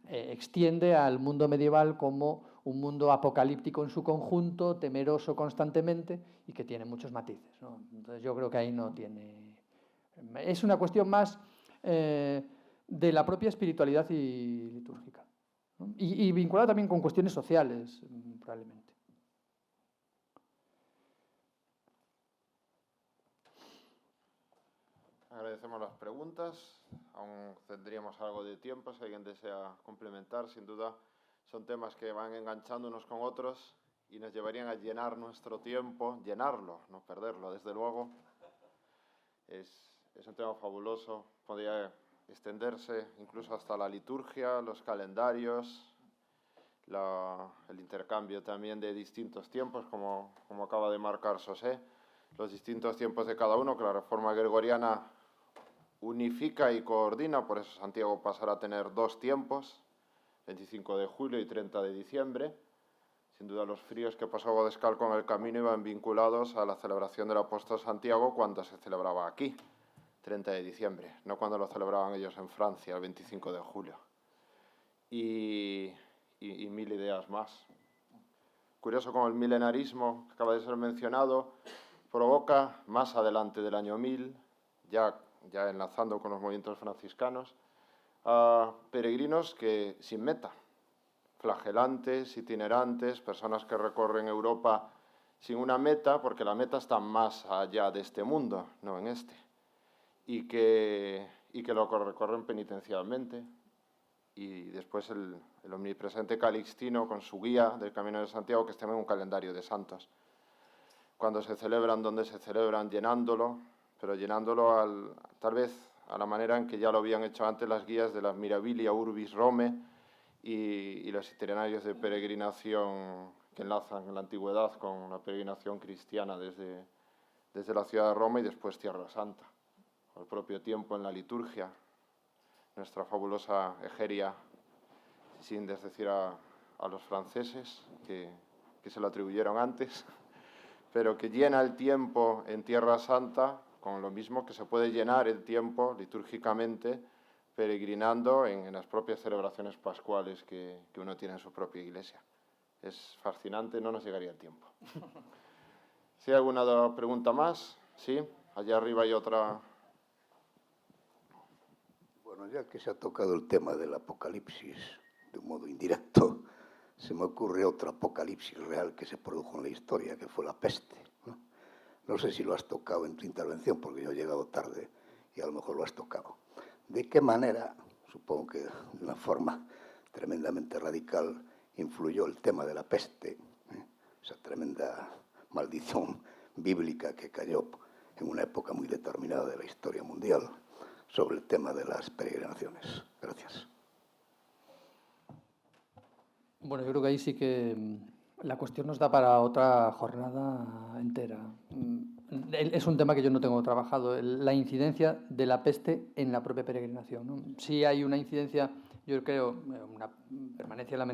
extiende al mundo medieval como un mundo apocalíptico en su conjunto, temeroso constantemente y que tiene muchos matices, ¿no? Entonces yo creo que ahí no tiene... Es una cuestión más de la propia espiritualidad y litúrgica, ¿no? Y vinculada también con cuestiones sociales, probablemente. agradecemos las preguntas. Aún tendríamos algo de tiempo si alguien desea complementar. Sin duda, son temas que van enganchando unos con otros y nos llevarían a llenar nuestro tiempo, llenarlo, no perderlo, desde luego. Es un tema fabuloso, podría extenderse incluso hasta la liturgia, los calendarios, el intercambio también de distintos tiempos, como acaba de marcar José, los distintos tiempos de cada uno, que la reforma gregoriana unifica y coordina, por eso Santiago pasará a tener 2 tiempos, 25 de julio y 30 de diciembre. Sin duda los fríos que pasó Godescal con el camino iban vinculados a la celebración del apóstol Santiago cuando se celebraba aquí, 30 de diciembre, no cuando lo celebraban ellos en Francia, el 25 de julio. Y 1000 ideas más. Curioso como el milenarismo, que acaba de ser mencionado, provoca más adelante del año 1000, ya enlazando con los movimientos franciscanos, a peregrinos que sin meta, flagelantes, itinerantes, personas que recorren Europa sin una meta, porque la meta está más allá de este mundo, no en este, y que lo recorren penitencialmente. Y después el omnipresente Calixtino con su guía del Camino de Santiago, que es también un calendario de santos. Cuando se celebran, donde se celebran, llenándolo, pero llenándolo tal vez a la manera en que ya lo habían hecho antes las guías de la Mirabilia Urbis Rome y los itinerarios de peregrinación que enlazan en la antigüedad con la peregrinación cristiana desde la ciudad de Roma y después Tierra Santa. Al propio tiempo en la liturgia, nuestra fabulosa Egeria, sin desdecir a los franceses, que se lo atribuyeron antes, pero que llena el tiempo en Tierra Santa con lo mismo que se puede llenar el tiempo litúrgicamente peregrinando en las propias celebraciones pascuales que uno tiene en su propia iglesia. Es fascinante, no nos llegaría el tiempo. ¿Sí hay alguna pregunta más? Sí, allá arriba hay otra. Bueno, ya que se ha tocado el tema del apocalipsis de un modo indirecto, se me ocurre otro apocalipsis real que se produjo en la historia, que fue la peste, ¿no? No sé si lo has tocado en tu intervención, porque yo he llegado tarde y a lo mejor lo has tocado. ¿De qué manera, supongo que de una forma tremendamente radical, influyó el tema de la peste, esa tremenda maldición bíblica que cayó en una época muy determinada de la historia mundial, sobre el tema de las peregrinaciones? Gracias. Bueno, yo creo que ahí sí que la cuestión nos da para otra jornada entera. Es un tema que yo no tengo trabajado, la incidencia de la peste en la propia peregrinación, ¿no? Sí hay una incidencia, yo creo, una permanencia en la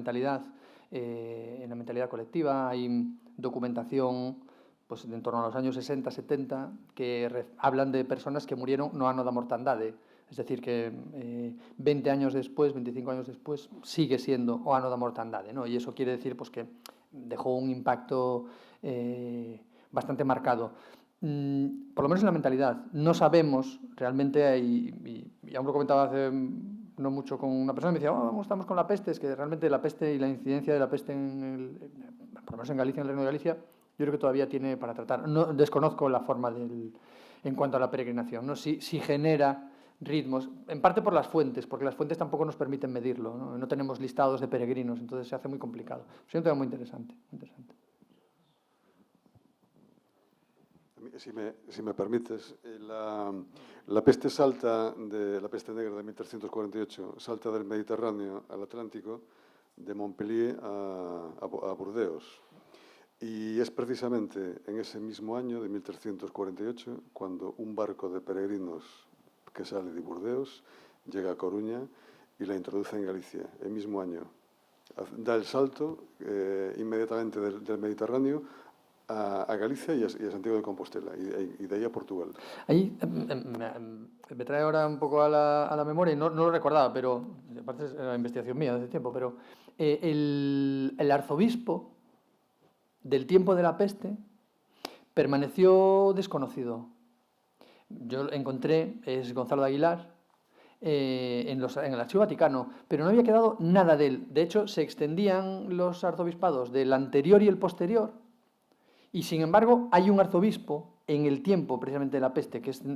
mentalidad colectiva, hay documentación pues, en torno a los años 60, 70, que hablan de personas que murieron no hanno da mortandade, es decir, que 20 años después, 25 años después, sigue siendo o hanno da mortandade, ¿no? Y eso quiere decir pues, que dejó un impacto bastante marcado. Por lo menos en la mentalidad. No sabemos realmente, y aún lo comentaba hace no mucho con una persona, me decía, ¿cómo estamos con la peste? Es que realmente la peste y la incidencia de la peste, por lo menos en Galicia, en el Reino de Galicia, yo creo que todavía tiene para tratar. No, desconozco la forma en cuanto a la peregrinación, ¿no? Si genera ritmos, en parte por las fuentes, porque las fuentes tampoco nos permiten medirlo, ¿no? No tenemos listados de peregrinos, entonces se hace muy complicado. Es un tema muy interesante, muy interesante. Si me permites, la peste salta la peste negra de 1348 salta del Mediterráneo al Atlántico, de Montpellier a Burdeos. Y es precisamente en ese mismo año de 1348 cuando un barco de peregrinos que sale de Burdeos llega a Coruña y la introduce en Galicia. El mismo año da el salto inmediatamente del Mediterráneo a Galicia y a Santiago de Compostela, y de ahí a Portugal. Ahí me trae ahora un poco a la memoria, y no lo recordaba, pero aparte es la investigación mía de hace tiempo, pero el arzobispo del tiempo de la peste permaneció desconocido. Yo encontré, es Gonzalo de Aguilar, en el Archivo Vaticano, pero no había quedado nada de él. De hecho, se extendían los arzobispados del anterior y el posterior, y sin embargo hay un arzobispo en el tiempo, precisamente, de la peste, que es, yo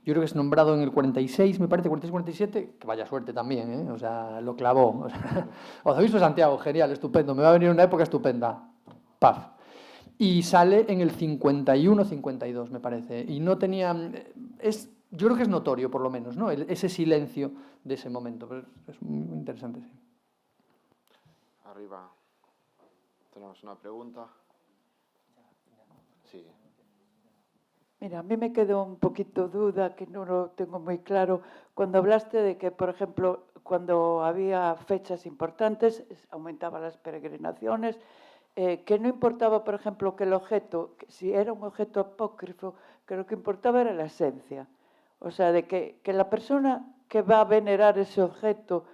creo que es nombrado en el 46, me parece, 46-47, que vaya suerte también, ¿eh? O sea, lo clavó. O sea, Arzobispo de Santiago, genial, estupendo, me va a venir una época estupenda. Paf. Y sale en el 51-52, me parece. Y no tenía... yo creo que es notorio, por lo menos, ¿no? Ese silencio de ese momento. Pero es muy interesante, sí. Arriba tenemos una pregunta. Sí. Mira, a mí me quedó un poquito duda, que no lo tengo muy claro, cuando hablaste de que, por ejemplo, cuando había fechas importantes, aumentaban las peregrinaciones, que no importaba, por ejemplo, que el objeto, si era un objeto apócrifo, que lo que importaba era la esencia. O sea, de que la persona que va a venerar ese objeto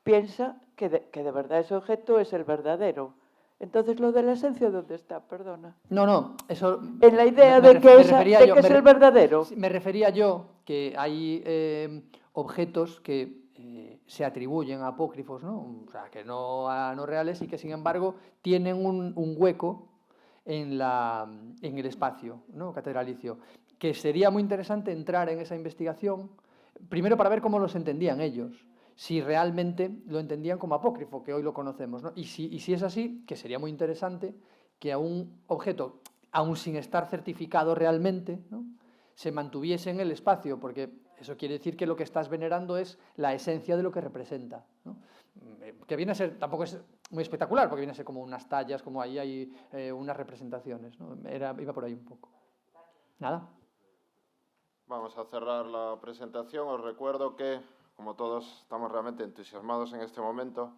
piensa que de verdad ese objeto es el verdadero. Entonces, ¿lo de la esencia dónde está? Perdona. No, eso... En la idea de que es el verdadero. Me refería yo que hay objetos que se atribuyen a apócrifos, ¿no? O sea, que no a no reales y que, sin embargo, tienen un hueco en el espacio, ¿no? Catedralicio. Que sería muy interesante entrar en esa investigación, primero para ver cómo los entendían ellos, si realmente lo entendían como apócrifo, que hoy lo conocemos, ¿no? Y si es así, que sería muy interesante que a un objeto, aun sin estar certificado realmente, ¿no?, se mantuviese en el espacio, porque eso quiere decir que lo que estás venerando es la esencia de lo que representa, ¿no? Que viene a ser, tampoco es muy espectacular, porque viene a ser como unas tallas, como ahí hay unas representaciones, ¿no? Iba por ahí un poco. Nada. Vamos a cerrar la presentación. Os recuerdo que, como todos estamos realmente entusiasmados en este momento,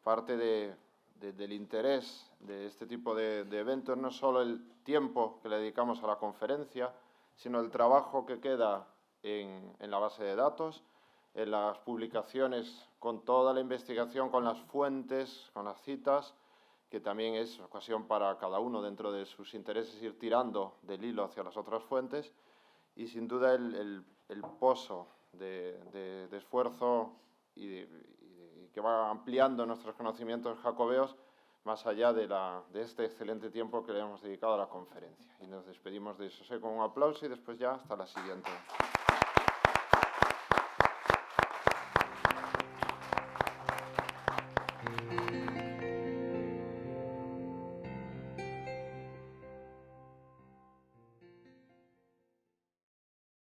parte del interés de este tipo de eventos no es solo el tiempo que le dedicamos a la conferencia, sino el trabajo que queda en la base de datos, en las publicaciones con toda la investigación, con las fuentes, con las citas, que también es ocasión para cada uno dentro de sus intereses ir tirando del hilo hacia las otras fuentes, y sin duda el pozo de esfuerzo y que va ampliando nuestros conocimientos jacobeos más allá de este excelente tiempo que le hemos dedicado a la conferencia. Y nos despedimos de José con un aplauso y después ya hasta la siguiente.